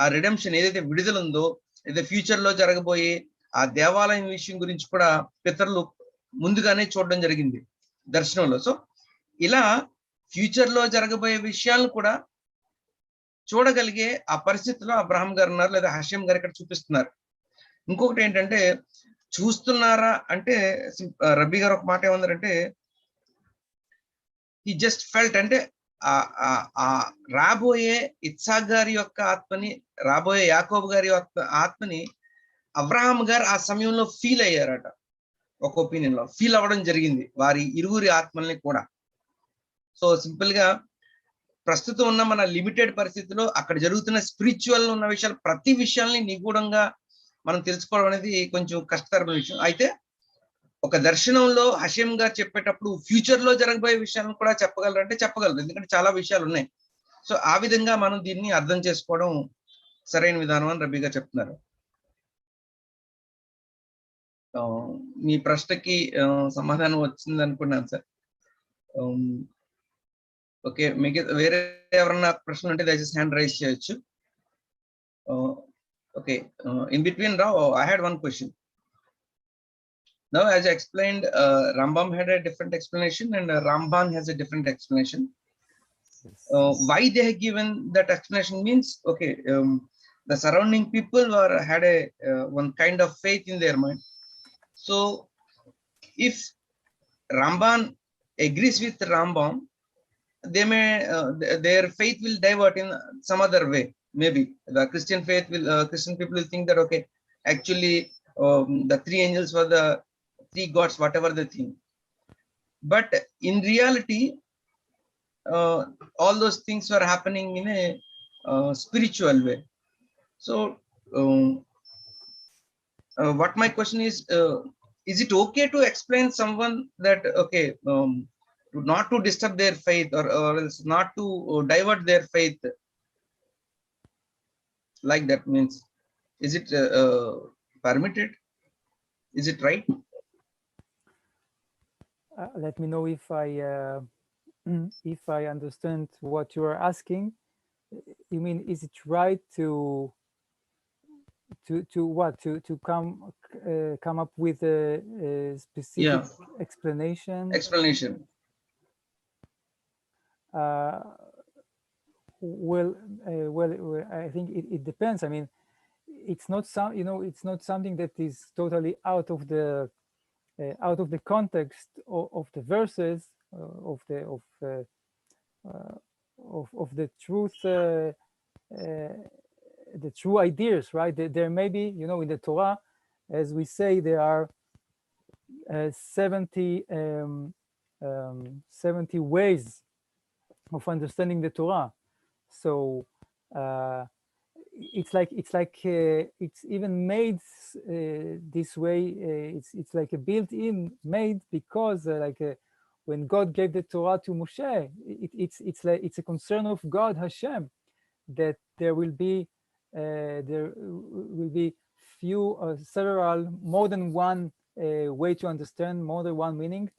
ఆ రిడెంప్షన్ ఏదైతే విడుదల ఉందో, లేదా ఫ్యూచర్ లో జరగబోయే ఆ దేవాలయం విషయం గురించి కూడా పితరులు ముందుగానే చూడడం జరిగింది దర్శనంలో. సో ఇలా ఫ్యూచర్ లో జరగబోయే విషయాలను కూడా చూడగలిగే ఆ పరిస్థితిలో అబ్రహాం గారు ఉన్నారు, లేదా హషేం గారు ఇక్కడ చూపిస్తున్నారు. ఇంకొకటి ఏంటంటే, చూస్తున్నారా అంటే, రబీ గారు ఒక మాట ఏమన్నారంటే, ఈ జస్ట్ ఫెల్ట్, అంటే రాబోయే ఇత్సాక్ గారి యొక్క ఆత్మని, రాబోయే యాకోబు గారి యొక్క ఆత్మని అబ్రహాం గారు ఆ సమయంలో ఫీల్ అయ్యారట. ఒక ఒపీనియన్ లో ఫీల్ అవ్వడం జరిగింది, వారి ఇరువురి ఆత్మల్ని కూడా. సో సింపుల్ గా ప్రస్తుతం ఉన్న మన లిమిటెడ్ పరిస్థితిలో అక్కడ జరుగుతున్న స్పిరిచువల్ ఉన్న విషయాలు, ప్రతి విషయాల్ని నిగూఢంగా మనం తెలుసుకోవడం అనేది కొంచెం కష్టతరమైన విషయం. అయితే ఒక దర్శనంలో హషేం గారు చెప్పేటప్పుడు ఫ్యూచర్ లో జరగబోయే విషయాలను కూడా చెప్పగలరు అంటే చెప్పగలరు, ఎందుకంటే చాలా విషయాలు ఉన్నాయి. సో ఆ విధంగా మనం దీన్ని అర్థం చేసుకోవడం సరైన విధానం అని రబీ గారు చెప్తున్నారు. మీ ప్రశ్నకి సమాధానం వచ్చింది అనుకున్నాను సార్. ఓకే, మీకు వేరే ఎవరన్నా ప్రశ్నలు ఉంటే దయచేసి హ్యాండ్ రైజ్ చేయొచ్చు. Okay, in between Rao, I had one question. Now, as I explained, Rambam had a different explanation and Ramban has a different explanation. Why they have given that explanation means, okay, the surrounding people had a one kind of faith in their mind. So, if Ramban agrees with Rambam, they may their faith will divert in some other way. Maybe the Christian faith will Christian people will think that, okay, actually the three angels were the three gods, whatever they think. But in reality, all those things were happening in a spiritual way. So what my question is it okay to explain someone that, okay, not to disturb their faith, or else not to divert their faith. Like that means, is it permitted? Is it right?
Let me know if I understand what you are asking. You mean, is it right to what, to come up with a specific explanation? Well, I think it depends. I mean, it's not it's not something that is totally out of the context of the verses, of the truth, the true ideas, right? There may be, in the Torah, as we say, there are 70 ways of understanding the Torah. So it's even made this way. It's like a built-in made, because when God gave the Torah to Moshe, it's a concern of God Hashem that there will be several, more than one way to understand, more than one meaning.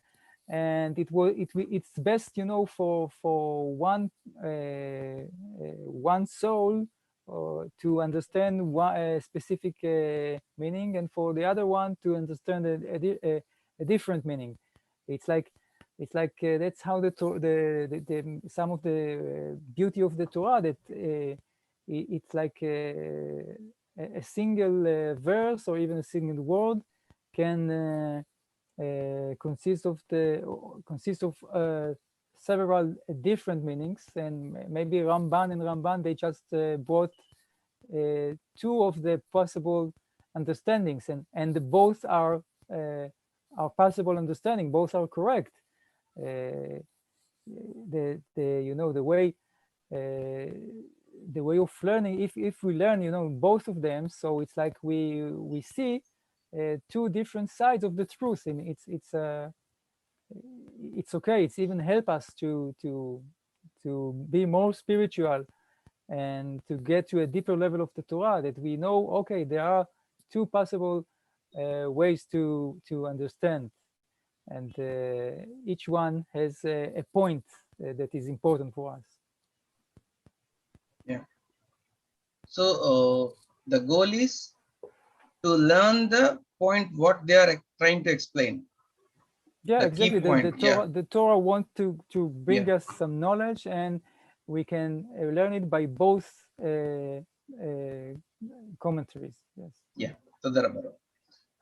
And it's best, for one soul to understand one specific meaning, and for the other one to understand a different meaning. It's like that's how some of the beauty of the Torah, that it's like a single verse, or even a single word, can consist of several different meanings. And maybe Ramban, they just brought two of the possible understandings, and both are possible understanding. Both are correct. The way of learning, if we learn, both of them, so it's like we see two different sides of the truth, and it's okay. It's even help us to be more spiritual and to get to a deeper level of the Torah, that we know, okay, there are two possible ways to understand, and each one has a point that is important for us.
Yeah. So the goal is to learn the point what they are trying to explain.
Yeah, exactly. The Torah wants to bring us some knowledge, and we can learn it by both commentaries. Yes.
Yeah.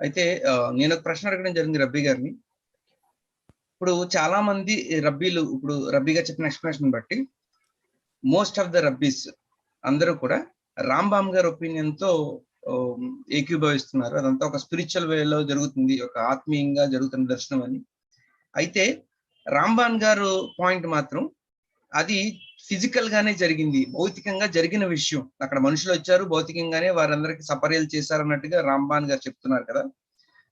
అయితే నేను ఒక ప్రశ్న అడగడం జరిగింది రబ్బీ గారిని. ఇప్పుడు చాలా మంది రబ్బీలు, ఇప్పుడు రబ్బీ గారు చెప్పిన ఎక్స్ప్లెనేషన్ బట్టి మోస్ట్ ఆఫ్ ద రబ్బీస్ అందరూ కూడా రాంబామ్ గారి ఒపీనియన్ తో ఏకీభవిస్తున్నారు. అదంతా ఒక స్పిరిచువల్ వేలో జరుగుతుంది, ఒక ఆత్మీయంగా జరుగుతున్న దర్శనం అని. అయితే రాంబాన్ గారు పాయింట్ మాత్రం అది ఫిజికల్ గానే జరిగింది, భౌతికంగా జరిగిన విషయం. అక్కడ మనుషులు వచ్చారు, భౌతికంగానే వారందరికీ సపర్యలు చేశారన్నట్టుగా రాంబాన్ గారు చెప్తున్నారు కదా.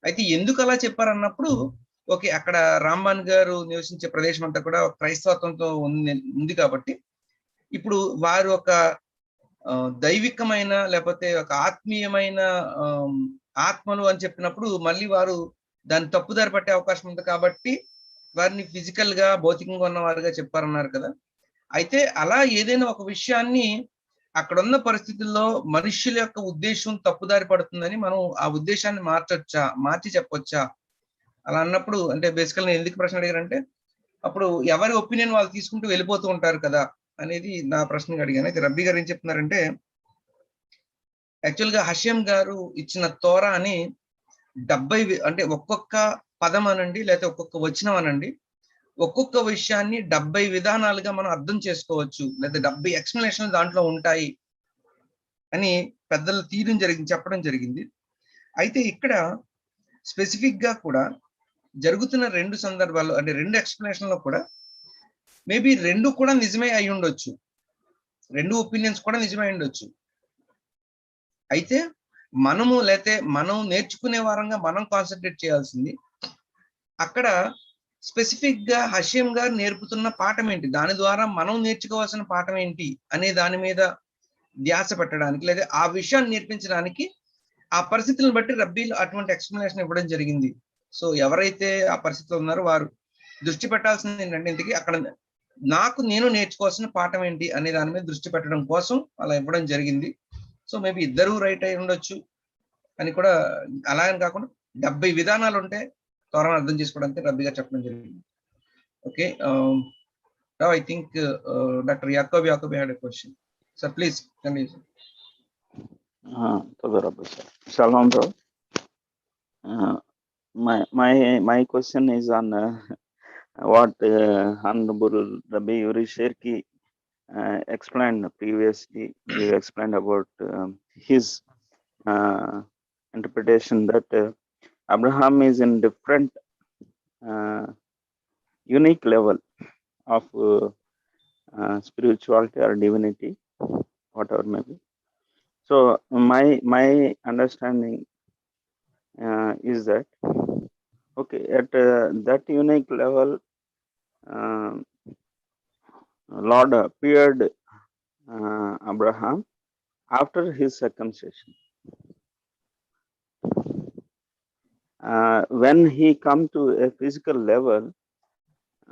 అయితే ఎందుకు అలా చెప్పారన్నప్పుడు, ఓకే, అక్కడ రాంబాన్ గారు నివసించే ప్రదేశం అంతా కూడా క్రైస్తవత్వంతో ఉంది కాబట్టి, ఇప్పుడు వారు ఒక దైవికమైన లేకపోతే ఒక ఆత్మీయమైన ఆత్మలు అని చెప్పినప్పుడు మళ్ళీ వారు దాన్ని తప్పుదారి పట్టే అవకాశం ఉంది కాబట్టి వారిని ఫిజికల్ గా భౌతికంగా ఉన్నవారుగా చెప్పారన్నారు కదా. అయితే అలా ఏదైనా ఒక విషయాన్ని అక్కడున్న పరిస్థితుల్లో మనుష్యుల యొక్క ఉద్దేశం తప్పుదారి పడుతుందని మనం ఆ ఉద్దేశాన్ని మార్చి చెప్పొచ్చా? అలా అన్నప్పుడు, అంటే బేసికల్ నేను ఎందుకు ప్రశ్న అడిగారంటే, అప్పుడు ఎవరి ఒపీనియన్ వాళ్ళు తీసుకుంటూ వెళ్ళిపోతూ ఉంటారు కదా అనేది నా ప్రశ్నగా అడిగాను. అయితే రబ్బీ గారు ఏం చెప్తున్నారంటే, యాక్చువల్ గా హషేం గారు ఇచ్చిన తోరా అని 70, అంటే ఒక్కొక్క పదం అనండి, లేకపోతే ఒక్కొక్క వచనం అనండి, ఒక్కొక్క విషయాన్ని 70 విధానాలుగా మనం అర్థం చేసుకోవచ్చు, లేదా 70 ఎక్స్ప్లెనేషన్లు దాంట్లో ఉంటాయి అని పెద్దలు చెప్పడం జరిగింది. అయితే ఇక్కడ స్పెసిఫిక్ గా కూడా జరుగుతున్న 2 సందర్భాల్లో, అంటే 2 ఎక్స్ప్లెనేషన్లో కూడా మేబీ 2 కూడా నిజమే అయి ఉండొచ్చు, 2 ఒపీనియన్స్ కూడా నిజమే అయి ఉండొచ్చు. అయితే మనం నేర్చుకునే వారంగా మనం కాన్సన్ట్రేట్ చేయాల్సింది, అక్కడ స్పెసిఫిక్ గా హషీం గారు నేర్పుతున్న పాఠం ఏంటి, దాని ద్వారా మనం నేర్చుకోవాల్సిన పాఠం ఏంటి అనే దాని మీద ధ్యాస పెట్టడానికి, లేదా ఆ విషయాన్ని నేర్పించడానికి ఆ పరిస్థితులను బట్టి రబ్బీలు అటువంటి ఎక్స్ప్లెనేషన్ ఇవ్వడం జరిగింది. సో ఎవరైతే ఆ పరిస్థితిలో ఉన్నారో వారు దృష్టి పెట్టాల్సింది ఏంటంటే ఇంతకీ అక్కడ నేను నేర్చుకోవాల్సిన పాఠం ఏంటి అనే దాని మీద దృష్టి పెట్టడం కోసం అలా ఇవ్వడం జరిగింది. సో మేబీ ఇద్దరు రైట్ అయి ఉండొచ్చు అని కూడా, అలాగని కాకుండా 70 విధానాలు ఉంటే త్వరగా అర్థం చేసుకోవడానికి రబ్బీ గారు చెప్పడం జరిగింది. Okay, I think doctor Yakob had a question. Sir, please continue.
Shalom, bro. My question is on what Honorable Rabbi Yuri Sherki explained previously. You explained about his interpretation that Abraham is in different unique level of spirituality or divinity, whatever may be. So my understanding is that, okay, at that unique level, Lord appeared Abraham after his circumcision. When he come to a physical level,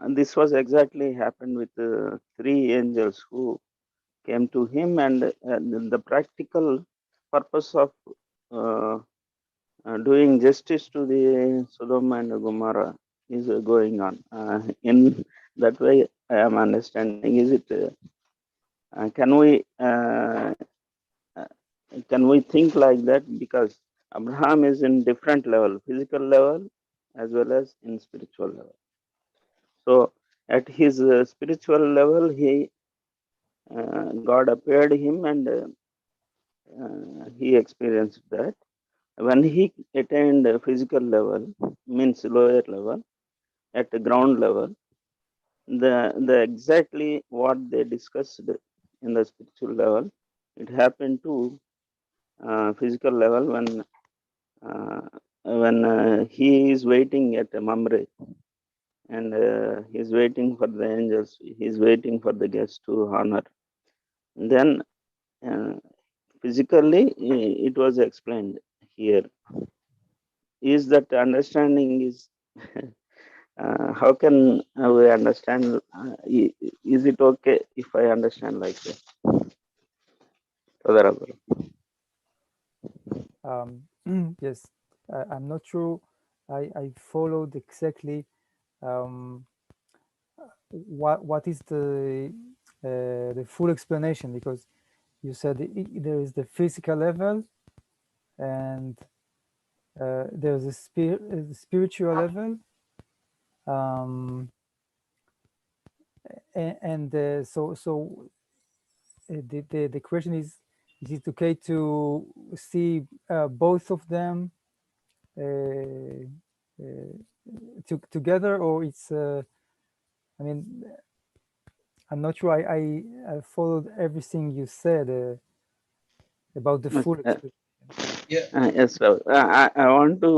and this was exactly happened with 3 angels who came to him, and the practical purpose of doing justice to the Sodom and Gomorrah is going on. In that way, I am understanding. Is it? Can we think like that? Because Abraham is in different level, physical level as well as in spiritual level. So at his spiritual level, God appeared him, and he experienced that. When he attained a physical level, means lower level, at the ground level, the exactly what they discussed in the spiritual level, it happened to physical level when he is waiting at Mamre, and he is waiting for the angels, he is waiting for the guests to honor. Then physically it was explained here. Is that understanding is how can we understand? Is it okay if I understand like that?
Yes, I'm not sure I followed exactly what is the full explanation, because you said there is the physical level and there's a spiritual level, and so the question is it okay to see both of them together, or it's I mean, I'm not sure I followed everything you said about the full explanation.
Yes, sir. I want to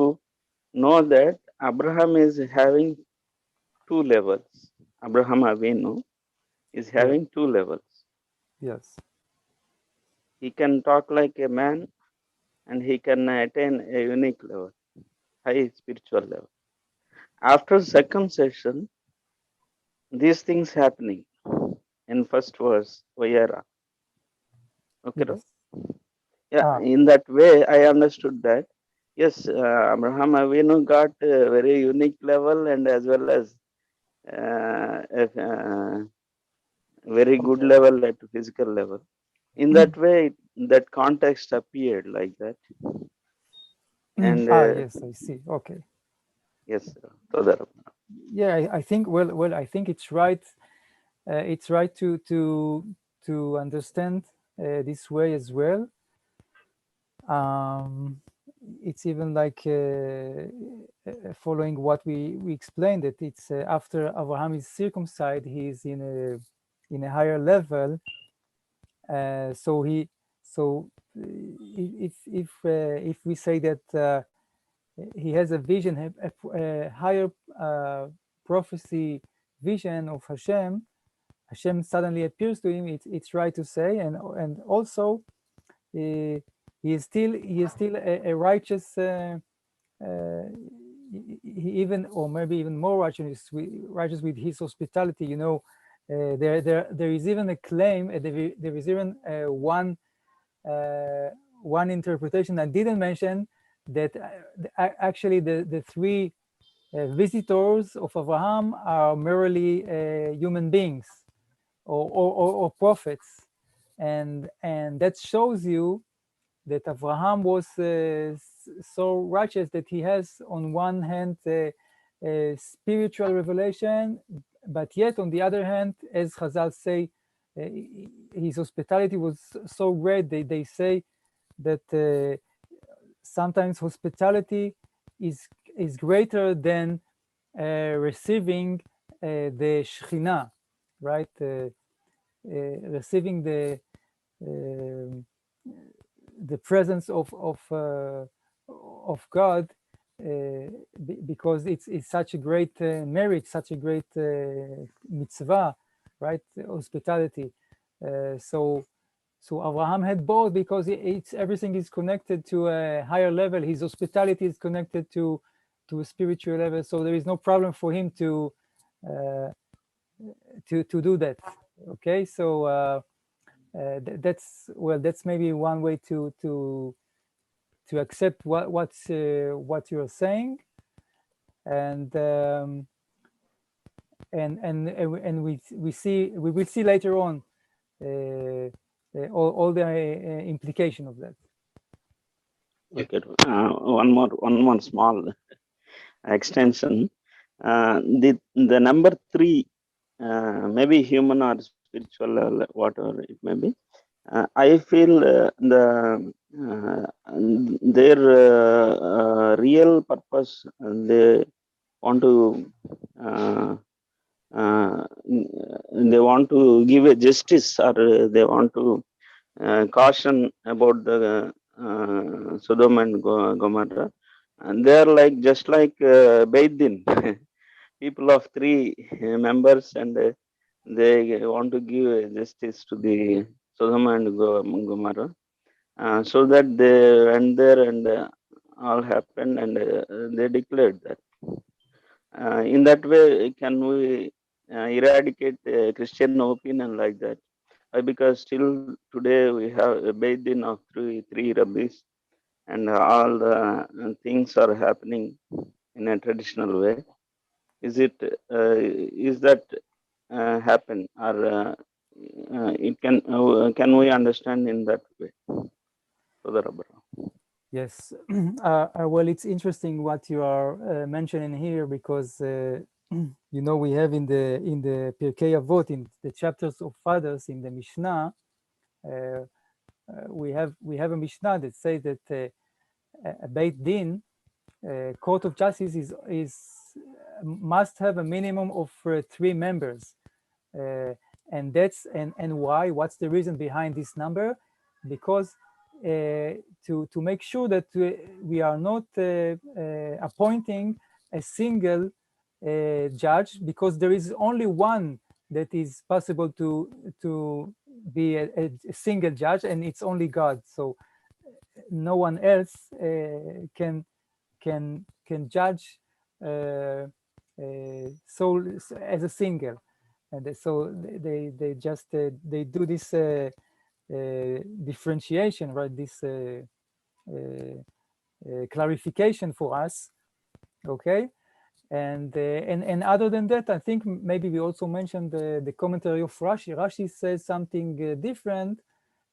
know that Abraham is having 2 levels. Abraham Avinu is having 2 levels.
Yes.
He can talk like a man, and he can attain a unique level, high spiritual level. After circumcision, these things happening in first verse, Vayera. Okay,
Yes.
yeah, in that way I understood that. Yes, Abraham Avinu got a very unique level, and as well as a very good level at physical level. In that way, that context appeared like that. And
yes, I see. Okay.
Yes,
yeah, I think well I think it's right. It's right to understand this way as well. It's even like following what we explained, that it's after Abraham is circumcised, he is in a higher level. So if we say that he has a vision, a higher prophecy vision of Hashem, Hashem suddenly appears to him. It's right to say, and also he is still a righteous, even, or maybe even more righteous with his hospitality. You know, there is even a claim. There is even one interpretation I didn't mention, that actually the three visitors of Abraham are merely human beings or prophets, and that shows you that Abraham was so righteous that he has on one hand a spiritual revelation, but yet on the other hand, as Chazal say, his hospitality was so great. They say that sometimes hospitality is greater than receiving the Shekhinah, right? Receiving the presence of God, because it's such a great merit, such a great mitzvah, right? Hospitality. So Abraham had both, because everything is connected to a higher level. His hospitality is connected to a spiritual level. So there is no problem for him to do that. Okay, so that's maybe one way to accept what you're saying, and we will see later on all the implication of that.
Okay, one more small extension. The number 3, maybe human or spiritual, whatever it may be. I feel their real purpose, they want to give a justice, or they want to caution about the Sodom and Gomorrah, and they are like just like Beit Din, people of 3 members, and they want to give justice to the Sodom and Gomorrah, so that they went there and all happened, and they declared that. In that way, can we eradicate Christian opinion like that? Because still today we have a Beit Din of three rabbis, and all the things are happening in a traditional way. Is that happen, or it can we understand in that way? So the Rabbi.
Yes, well, it's interesting what you are mentioning here, because you know, we have in the Pirkei Avot, in the chapters of fathers in the Mishnah, we have a Mishnah that says that a Beit Din, court of justice, must have a minimum of 3 members, and why? What's the reason behind this number? Because to make sure that we are not appointing a single judge, because there is only one that is possible to be a single judge, and it's only God. So no one else can judge soul as a single, and so they just they do this differentiation, right? This clarification for us, okay? And other than that, I think maybe we also mentioned the commentary of Rashi. Rashi says something different,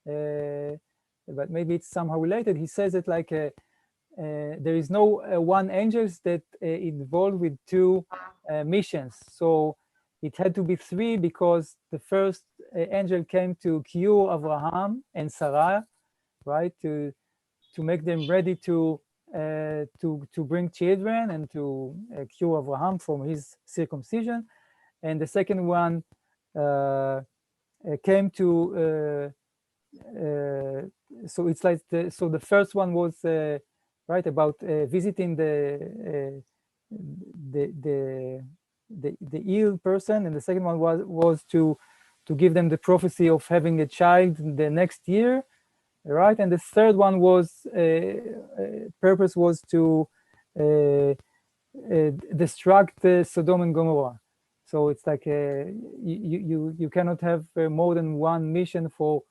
but maybe it's somehow related. He says that like there is no one angel that involved with 2 missions. So it had to be 3, because the first angel came to cure Abraham and Sarah, right? To make them ready to bring children, and to cure Abraham from his circumcision. And the second one came to so it's like the first one was right about visiting the the ill person, and the second one was to give them the prophecy of having a child in the next year, right? And the third one was purpose was to destruct Sodom and Gomorrah. So it's like you cannot have more than one mission for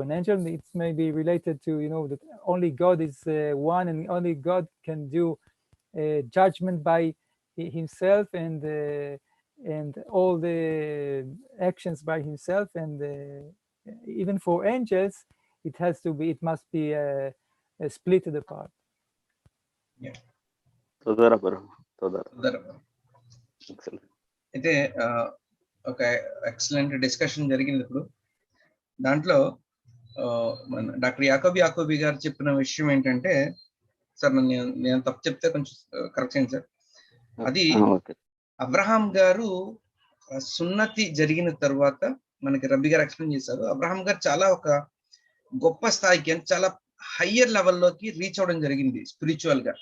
an angel. It's maybe related to, you know, that only God is one, and only God can do judgment by himself, and all the actions by himself, and even for angels it must be split apart.
అయితే ఒక excellent discussion జరిగింది. ఇప్పుడు దాంట్లో మన doctor యాకోబి గారు చెప్పిన విషయం ఏంటంటే, సార్ నేను తప్పు చెప్తే కొంచెం కరెక్ట్ చేయండి సార్. అది అబ్రహాం గారు సున్నతి జరిగిన తర్వాత మనకి రబ్బీ గారు ఎక్స్ప్లెయిన్ చేశారు. అబ్రహాం గారు చాలా ఒక గొప్ప స్థాయికి, అంటే చాలా హయ్యర్ లెవెల్లోకి రీచ్ అవ్వడం జరిగింది స్పిరిచువల్ గా.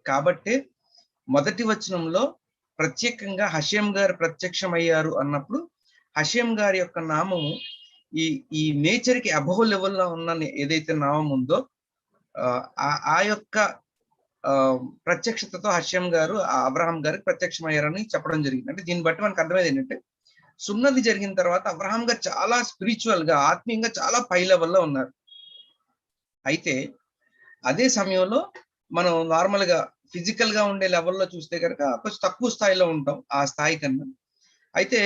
కాబట్టి మొదటి వచనంలో ప్రత్యేకంగా హషేం గారు ప్రత్యక్షమయ్యారు అన్నప్పుడు హషేం గారి యొక్క నామము ఈ నేచర్ కి అబోవ్ లెవెల్లో ఉన్న ఏదైతే నామం ఉందో ఆ యొక్క ప్రత్యక్షతతో హషేం గారు అబ్రహాం గారికి ప్రత్యక్షమయ్యారని చెప్పడం జరిగింది. అంటే దీన్ని బట్టి మనకు అర్థమైంది ఏంటంటే, సున్నతి జరిగిన తర్వాత అబ్రహాం గారు చాలా స్పిరిచువల్ గా, ఆత్మీయంగా చాలా పై లెవెల్లో ఉన్నారు. అయితే అదే సమయంలో మనం నార్మల్ గా ఫిజికల్ గా ఉండే లెవెల్లో చూస్తే కనుక కొంచెం తక్కువ స్థాయిలో ఉంటాం ఆ స్థాయి కన్నా. అయితే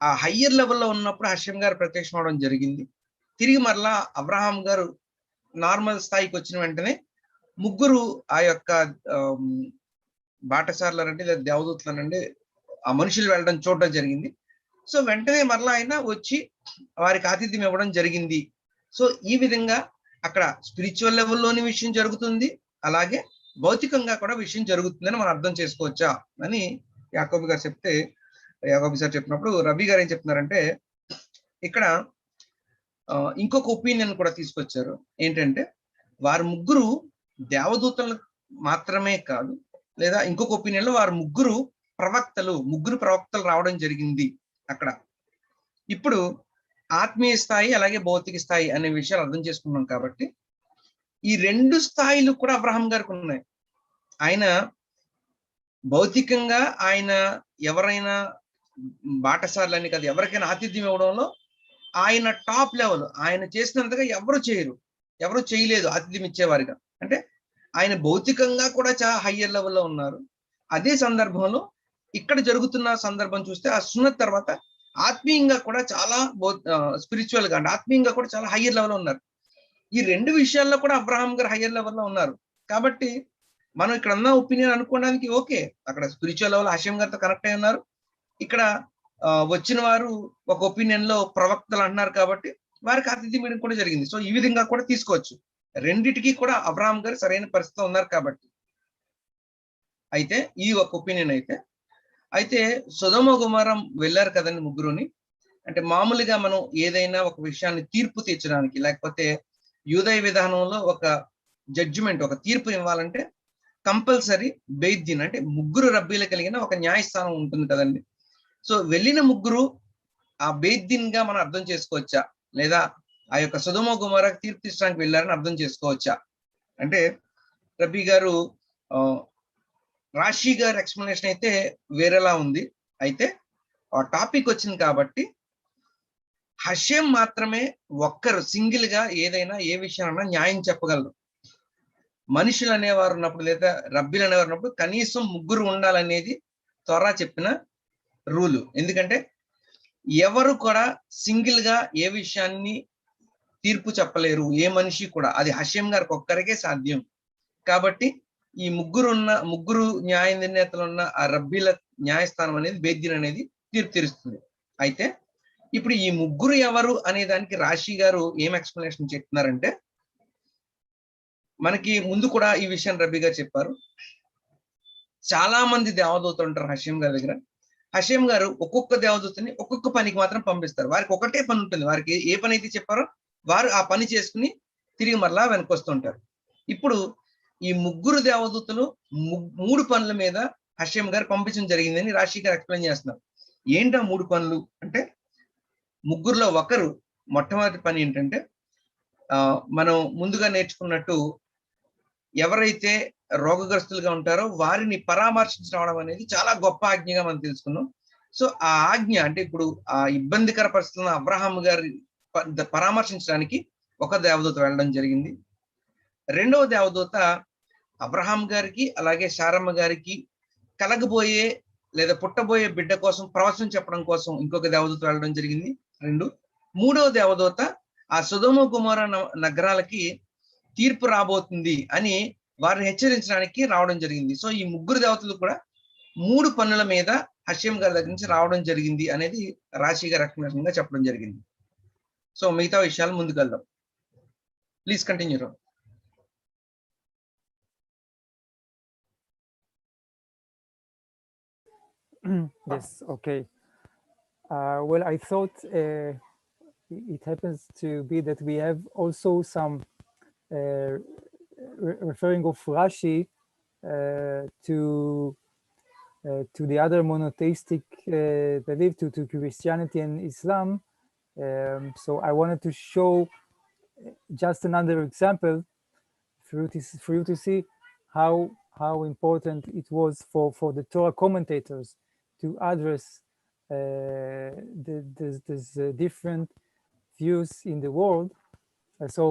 ఆ హయ్యర్ లెవెల్లో ఉన్నప్పుడు హషేం గారు ప్రత్యక్షం అవడం జరిగింది. తిరిగి మరలా అబ్రహాం గారు నార్మల్ స్థాయికి వచ్చిన వెంటనే ముగ్గురు ఆ యొక్క బాటసార్లనండి లేదా దేవదూతలనండి ఆ మనుషులు వెళ్ళడం చూడడం జరిగింది. సో వెంటనే మరలా ఆయన వచ్చి వారికి ఆతిథ్యం ఇవ్వడం జరిగింది. సో ఈ విధంగా అక్కడ స్పిరిచువల్ లెవెల్లోని విషయం జరుగుతుంది, అలాగే భౌతికంగా కూడా విషయం జరుగుతుందని మనం అర్థం చేసుకోవచ్చా అని యాకోబు గారు చెప్తే, యాకోబు సార్ చెప్పినప్పుడు రబీ గారు ఏం చెప్తున్నారంటే, ఇక్కడ ఇంకొక ఒపీనియన్ కూడా తీసుకొచ్చారు. ఏంటంటే, వారు ముగ్గురు దేవదూతలు మాత్రమే కాదు, లేదా ఇంకొక ఒపీనియన్ లో వారు ముగ్గురు ప్రవక్తలు రావడం జరిగింది అక్కడ. ఇప్పుడు ఆత్మీయ స్థాయి అలాగే భౌతిక స్థాయి అనే విషయాలు అర్థం చేసుకున్నాం. కాబట్టి ఈ రెండు స్థాయిలు కూడా అబ్రహాం గారికి ఉన్నాయి. ఆయన భౌతికంగా ఆయన ఎవరైనా బాటసార్లని కాదు, ఎవరికైనా ఆతిథ్యం ఇవ్వడంలో ఆయన టాప్ లెవెల్. ఆయన చేసినంతగా ఎవరు చేయలేదు ఆతిథ్యం ఇచ్చేవారిగా. అంటే ఆయన భౌతికంగా కూడా చాలా హయ్యర్ లెవెల్లో ఉన్నారు. అదే సందర్భంలో ఇక్కడ జరుగుతున్న సందర్భం చూస్తే ఆ సున్నతి తర్వాత ఆత్మీయంగా కూడా చాలా స్పిరిచువల్ గా, అంటే ఆత్మీయంగా కూడా చాలా హయ్యర్ లెవెల్లో ఉన్నారు. ఈ రెండు విషయాల్లో కూడా అబ్రహాం గారు హయ్యర్ లెవెల్లో ఉన్నారు. కాబట్టి మనం ఇక్కడ ఉన్న ఒపీనియన్ అనుకోవడానికి ఓకే, అక్కడ స్పిరిచువల్ లెవెల్ హషేం గారితో కనెక్ట్ అయి ఉన్నారు, ఇక్కడ వచ్చిన వారు ఒక ఒపీనియన్ లో ప్రవక్తలు అంటున్నారు కాబట్టి వారికి ఆతిథ్యం ఇవ్వడం కూడా జరిగింది. సో ఈ విధంగా కూడా తీసుకోవచ్చు. రెండిటికి కూడా అబ్రహాం గారు సరైన పరిస్థితిలో ఉన్నారు కాబట్టి. అయితే ఈ ఒక ఒపీనియన్ అయితే సొదొమ గొమొర్రా వెళ్ళారు కదండి ముగ్గురుని. అంటే మామూలుగా మనం ఏదైనా ఒక విషయాన్ని తీర్పు తీర్చడానికి, లేకపోతే యూదయ విధానంలో ఒక జడ్జిమెంట్, ఒక తీర్పు ఇవ్వాలంటే కంపల్సరీ బెయిద్దీన్, అంటే ముగ్గురు రబ్బీలు కలిగిన ఒక న్యాయస్థానం ఉంటుంది కదండి. సో వెళ్ళిన ముగ్గురు ఆ బెయిద్దీన్ గా మనం అర్థం చేసుకోవచ్చా, లేదా ఆ యొక్క సొదొమ గొమొర్రాకి తీర్పు తీర్చడానికి వెళ్ళారని అర్థం చేసుకోవచ్చా అంటే, రబ్బీ గారు రాశి గారి ఎక్స్ప్లెనేషన్ అయితే వేరేలా ఉంది. అయితే ఆ టాపిక్ వచ్చింది కాబట్టి హషేం మాత్రమే ఒక్కరు సింగిల్ గా ఏదైనా ఏ విషయాన్నా న్యాయం చెప్పగలరు. మనుషులు అనేవారు ఉన్నప్పుడు, లేదా రబ్బీలు అనేవారు ఉన్నప్పుడు కనీసం ముగ్గురు ఉండాలనేది త్వర చెప్పిన రూలు. ఎందుకంటే ఎవరు కూడా సింగిల్ గా ఏ విషయాన్ని తీర్పు చెప్పలేరు, ఏ మనిషి కూడా. అది హషేం గారికి ఒక్కరికే సాధ్యం. కాబట్టి ఈ ముగ్గురు న్యాయ నిర్ణేతలు ఉన్న ఆ రబ్బీల న్యాయస్థానం అనేది బెయిద్దీన్ అనేది తీర్పు తీరుస్తుంది. అయితే ఇప్పుడు ఈ ముగ్గురు ఎవరు అనే దానికి రాశి గారు ఏం ఎక్స్ప్లెనేషన్ చెప్తున్నారంటే, మనకి ముందు కూడా ఈ విషయం రబ్బీ గారు చెప్పారు. చాలా మంది దేవదూతలు ఉంటారు హషేం గారి దగ్గర. హషేం గారు ఒక్కొక్క దేవదూతని ఒక్కొక్క పనికి మాత్రం పంపిస్తారు. వారికి ఒకటే పని ఉంటుంది. వారికి ఏ పని అయితే చెప్పారో వారు ఆ పని చేసుకుని తిరిగి మరలా వెనకొస్తుంటారు. ఇప్పుడు ఈ ముగ్గురు దేవదూతలు 3 పనుల మీద హషేం గారు పంపించడం జరిగిందని రాశి గారు ఎక్స్ప్లెయిన్ చేస్తున్నారు. ఏంటా 3 పనులు అంటే, ముగ్గురులో ఒకరు మొట్టమొదటి పని ఏంటంటే, మనం ముందుగా నేర్చుకున్నట్టు ఎవరైతే రోగగ్రస్తులుగా ఉంటారో వారిని పరామర్శించడం అనేది చాలా గొప్ప ఆజ్ఞగా మనం తెలుసుకున్నాం. సో ఆ ఆజ్ఞ అంటే ఇప్పుడు ఆ ఇబ్బందికర పరిస్థితుల్లో అబ్రహాం గారి పరామర్శించడానికి ఒక దేవదూత వెళ్ళడం జరిగింది. రెండవ దేవదూత అబ్రహాం గారికి అలాగే శారమ్మ గారికి కలగబోయే లేదా పుట్టబోయే బిడ్డ కోసం ప్రవచనం చెప్పడం కోసం ఇంకొక దేవదూత వెళ్ళడం జరిగింది. 2. మూడవ దేవదూత ఆ సొదొమ గొమొర నగరాలకి తీర్పు రాబోతుంది అని వారిని హెచ్చరించడానికి రావడం జరిగింది. సో ఈ ముగ్గురు దేవతలు కూడా 3 పనుల మీద హషేం గారి దగ్గర నుంచి రావడం జరిగింది అనేది రాశి గారి ఎక్స్ప్లెనేషన్ గా చెప్పడం జరిగింది. సో మిగతా విషయాలు ముందుకు వెళ్దాం. Please continue.
Yes, okay. Well, I thought it happens to be that we have also some referring of Rashi to the other monotheistic belief, to Christianity and Islam. So I wanted to show just another example for you to see how important it was for the Torah commentators to address there's different views in the world. So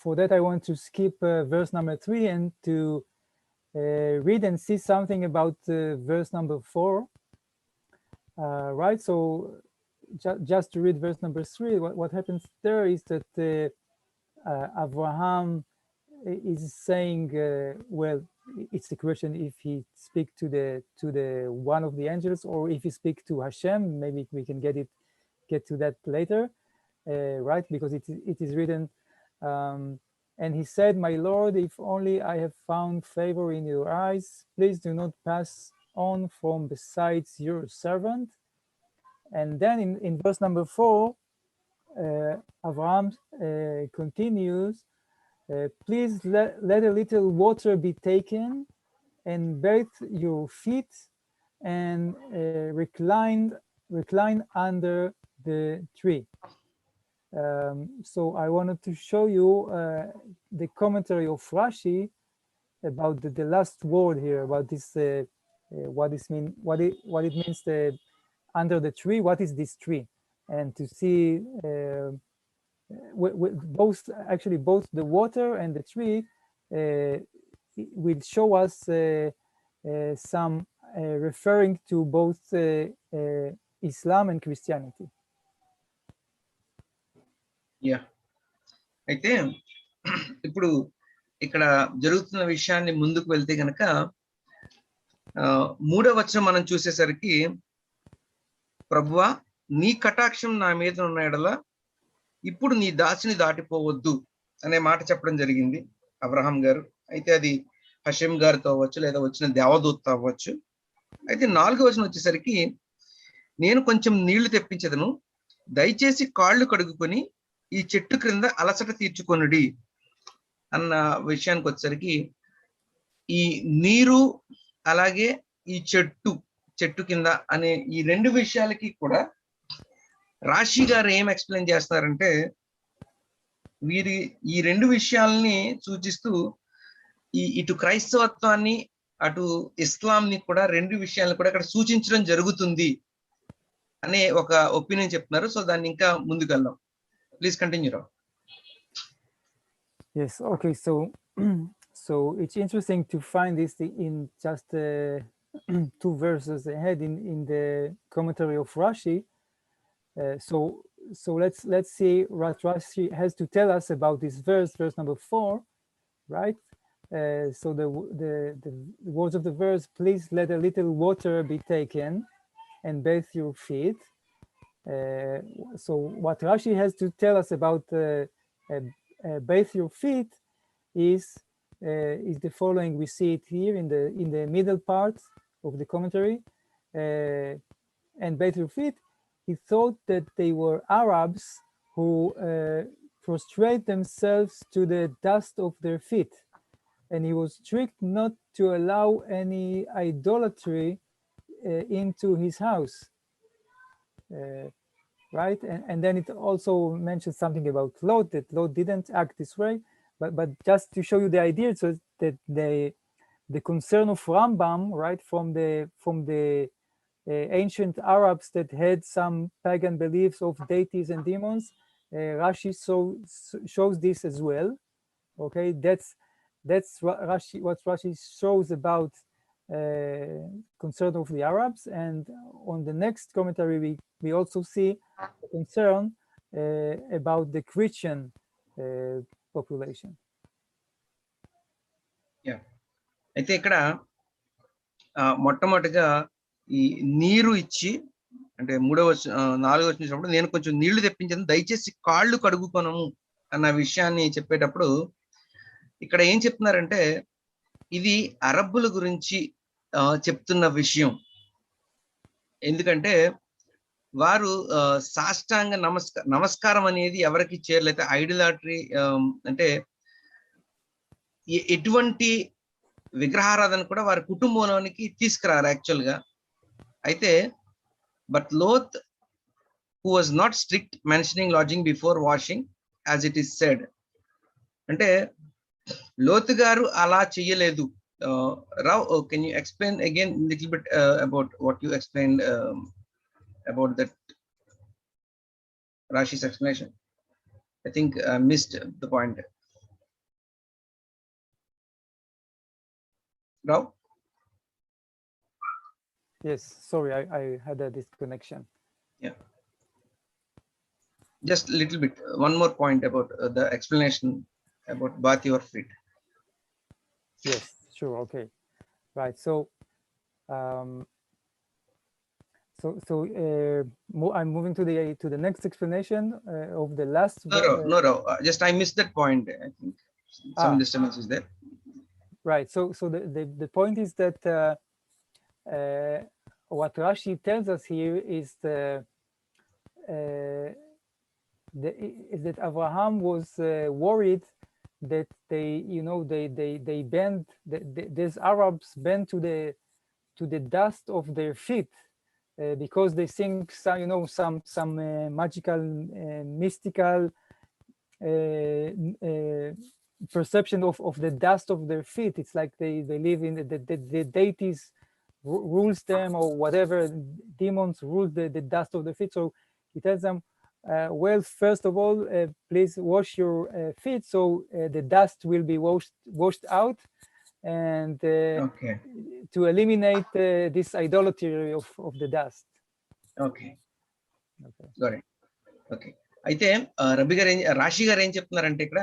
for that, I want to skip verse number 3 and to read and see something about verse number 4. Right, so just to read verse number 3, what happens there is that Abraham is saying, well, it's the question if he speak to the one of the angels or if he speak to Hashem. Maybe we can get to that later, right? Because it is written, and he said, "My Lord, if only I have found favor in your eyes, please do not pass on from besides your servant." And then in verse number 4, Abraham continues, please let a little water be taken and bathe your feet and recline under the tree. So I wanted to show you the commentary of Rashi about the last word here, about this, what it means under the tree. What is this tree? And to see both the water and the tree will show us some referring to both Islam and Christianity.
అయితే ఇప్పుడు ఇక్కడ జరుగుతున్న విషయాన్ని ముందుకు వెళ్తే గనక 3వ వచనం మనం చూసేసరికి, ప్రభువా నీ కటాక్షం నా మీద ఉన్న ఎడల ఇప్పుడు నీ దాసిని దాటిపోవద్దు అనే మాట చెప్పడం జరిగింది అబ్రహాం గారు. అయితే అది హషేం గారితో అవ్వచ్చు లేదా వచ్చిన దేవదూత అవ్వచ్చు. అయితే 4వ వచనం వచ్చేసరికి, నేను కొంచెం నీళ్లు తెప్పించదను, దయచేసి కాళ్ళు కడుగుకొని ఈ చెట్టు క్రింద అలసట తీర్చుకొనుడి అన్న విషయానికి వచ్చేసరికి, ఈ నీరు అలాగే ఈ చెట్టు కింద అనే ఈ 2 విషయాలకి కూడా రాశి గారు ఏం ఎక్స్ప్లెయిన్ చేస్తున్నారంటే, ఈ 2 విషయాలని సూచిస్తూ ఇటు క్రైస్తవత్వాన్ని అటు ఇస్లాంని కూడా 2 విషయాలను కూడా ఇక్కడ సూచించడం జరుగుతుంది అనే ఒక ఒపీనియన్ చెప్తున్నారు. సో దాన్ని ఇంకా ముందుకు వెళ్దాం. Please continue.
Yes, okay, so it's interesting to find this in just 2 verses ahead in the commentary of Rashi. So let's see what Rashi has to tell us about this verse number 4, right? So the words of the verse, please let a little water be taken and bathe your feet. So what Rashi has to tell us about bathe your feet is the following. We see it here in the middle part of the commentary. And bathe your feet, he thought that they were Arabs who prostrate themselves to the dust of their feet. and he was strict not to allow any idolatry into his house. Right, and then it also mentions something about Lot, that Lot didn't act this way, but just to show you the idea, so that the concern of Rambam, right, from the ancient Arabs that had some pagan beliefs of deities and demons, Rashi shows this as well. Okay, that's Rashi, what Rashi shows about concern of the Arabs, and on the next commentary we also see a concern about the Christian population.
Yeah. అయితే ఇక్కడ మొట్టమొదటిగా ఈ నీరు ఇచ్చి, అంటే 4వ వచ్చినప్పుడు నేను కొంచెం నీళ్లు తెప్పించాను, దయచేసి కాళ్ళు కడుగుకొనము అన్న విషయాన్ని చెప్పేటప్పుడు ఇక్కడ ఏం చెప్తున్నారంటే ఇది అరబ్బుల గురించి చెప్తున్న విషయం. ఎందుకంటే వారు సాష్టాంగ నమస్కారం అనేది ఎవరికి చేయలేక ఐడలాట్రీ, అంటే ఎటువంటి విగ్రహారాధన కూడా వారి కుటుంబంలోనికి తీసుకురారు యాక్చువల్ గా. అయితే but Lot who was not strict mentioning lodging before washing as it is said, అంటే లోతు గారు అలా చెయ్యలేదు. Rao, can you explain again little bit about what you explained about that Rashi's explanation? I think I missed the point. Rao?
Yes, sorry, I had a disconnection.
Yeah. Just a little bit. One more point about the explanation about bath your feet.
Yes, sure. Okay, right. So, I'm moving to the next explanation of the last.
No. Just I missed that point. I think some disturbance is there.
Right. So the point is that what Rashi tells us here is that Abraham was worried that they bend, these Arabs bend to the dust of their feet. Because they think some magical, mystical perception of the dust of their feet. It's like they live in the deities rules them, or whatever demons rule the dust of their feet. So he tells them, well, first of all, please wash your feet, so the dust will be washed out, and
Okay.
to eliminate this idolatry of the dust.
Okay. Got it. Okay. అయితే రబి గారు రాశి గారు ఏం చెప్తున్నారంటే ఇక్కడ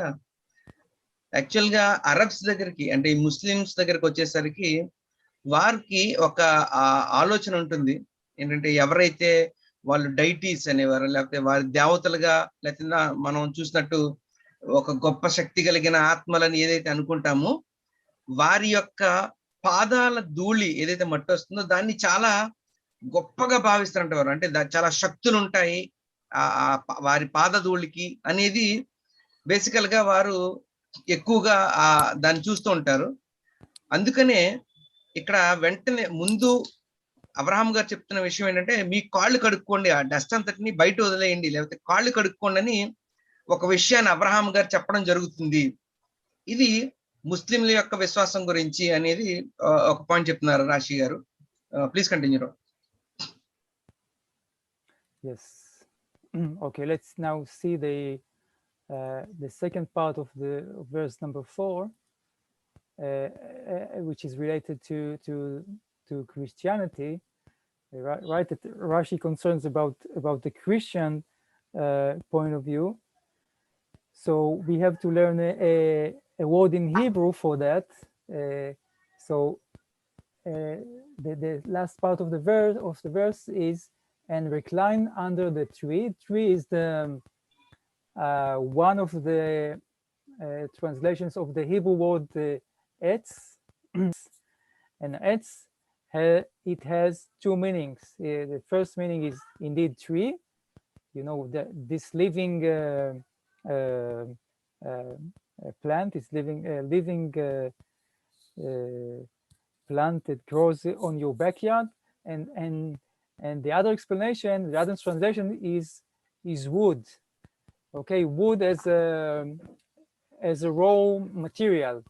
actual గా Arabs దగ్గరికి, అంటే ఈ ముస్లిమ్స్ దగ్గరికి వచ్చేసరికి వారికి ఒక ఆలోచన ఉంటుంది. ఏంటంటే ఎవరైతే వాళ్ళు డైటీస్ అనేవారు, లేకపోతే వారి దేవతలుగా, లేకపోతే మనం చూసినట్టు ఒక గొప్ప శక్తి కలిగిన ఆత్మలని ఏదైతే అనుకుంటామో, వారి యొక్క పాదాల ధూళి ఏదైతే మట్టి వస్తుందో దాన్ని చాలా గొప్పగా భావిస్తారంట వారు. అంటే చాలా శక్తులు ఉంటాయి వారి పాద ధూళికి అనేది బేసికల్ గా వారు ఎక్కువగా దాన్ని చూస్తూ ఉంటారు. అందుకనే ఇక్కడ వెంటనే ముందు అబ్రహాం గారు చెప్తున్న విషయం ఏంటంటే, మీ కాళ్ళు కడుక్కోండి, ఆ డస్ట్ అంతటిని బయట వదిలేయండి, లేకపోతే కాళ్ళు కడుక్కోండి అని ఒక విషయాన్ని అబ్రహాం గారు చెప్పడం జరుగుతుంది. ఇది ముస్లింల యొక్క విశ్వాసం గురించి అనేది ఒక పాయింట్ చెప్తున్నారు రాశి గారు. Please continue.
Yes. Okay, let's now see the second part of the verse number 4, which is related to Christianity. Right, that Rashi concerns about the Christian point of view. So we have to learn a word in Hebrew for that. So the last part of the verse is, and recline under the tree. Tree is the one of the translations of the Hebrew word etz, and etz it has two meanings. The first meaning is indeed tree, this living plant is living plant that grows on your backyard, and the other explanation, the other translation is wood. Okay, wood as a raw material,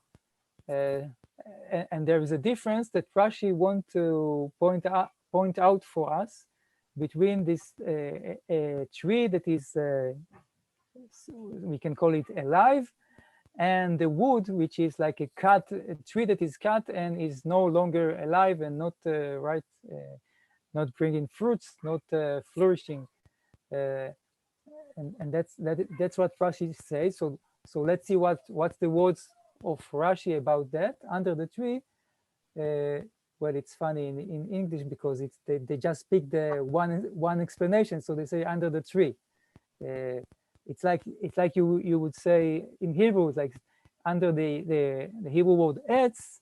and there is a difference that Rashi want to point out for us between this tree that is we can call it alive, and the wood, which is like a tree that is cut and is no longer alive and not not bringing fruits, not flourishing, and that's what Rashi says. So let's see what's the words of Rashi about that under the tree. Well, it's funny in English because they just pick the one explanation, so they say under the tree. It's like you would say in Hebrew, like under the Hebrew word etz.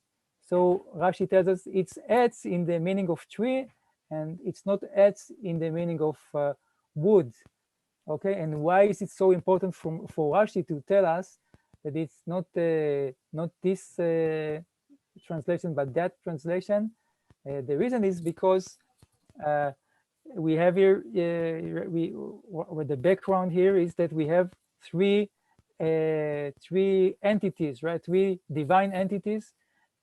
So Rashi tells us it's etz in the meaning of tree, and it's not etz in the meaning of wood. Okay, and why is it so important for Rashi to tell us that it's not this translation but that translation? The reason is because we have here, what the background here is that we have three entities, right? Three divine entities,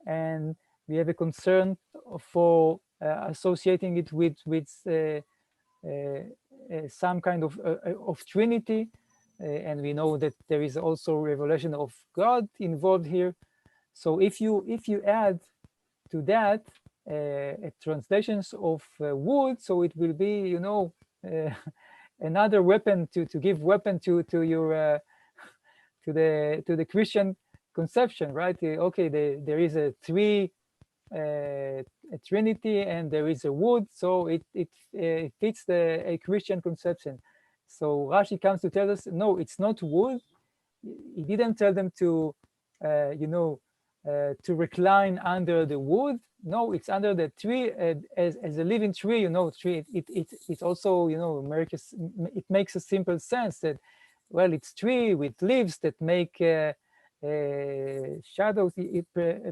and we have a concern for associating it with some kind of Trinity, and we know that there is also revelation of God involved here. So if you add to that translations of wood, so it will be, you know, another weapon to give weapon to your to the Christian conception, right? Okay, there is a Trinity and there is a wood, so it fits a Christian conception. So Rashi comes to tell us, no, it's not wood. He didn't tell them to, you know, to recline under the wood. No, it's under the tree as a living tree. You know, tree. It also, you know, it makes a simple sense that, well, it's tree with leaves that make shadows. It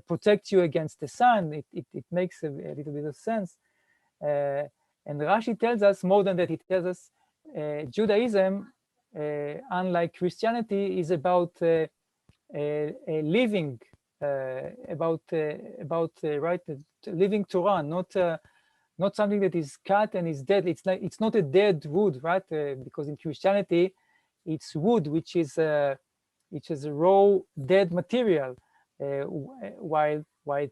protects you against the sun. It makes a little bit of sense. And Rashi tells us more than that. He tells us Judaism, unlike Christianity, is about living, about right, living Torah, not something that is cut and is dead. It's not a dead wood, right? Because in Christianity, it's wood, which is a raw dead material, while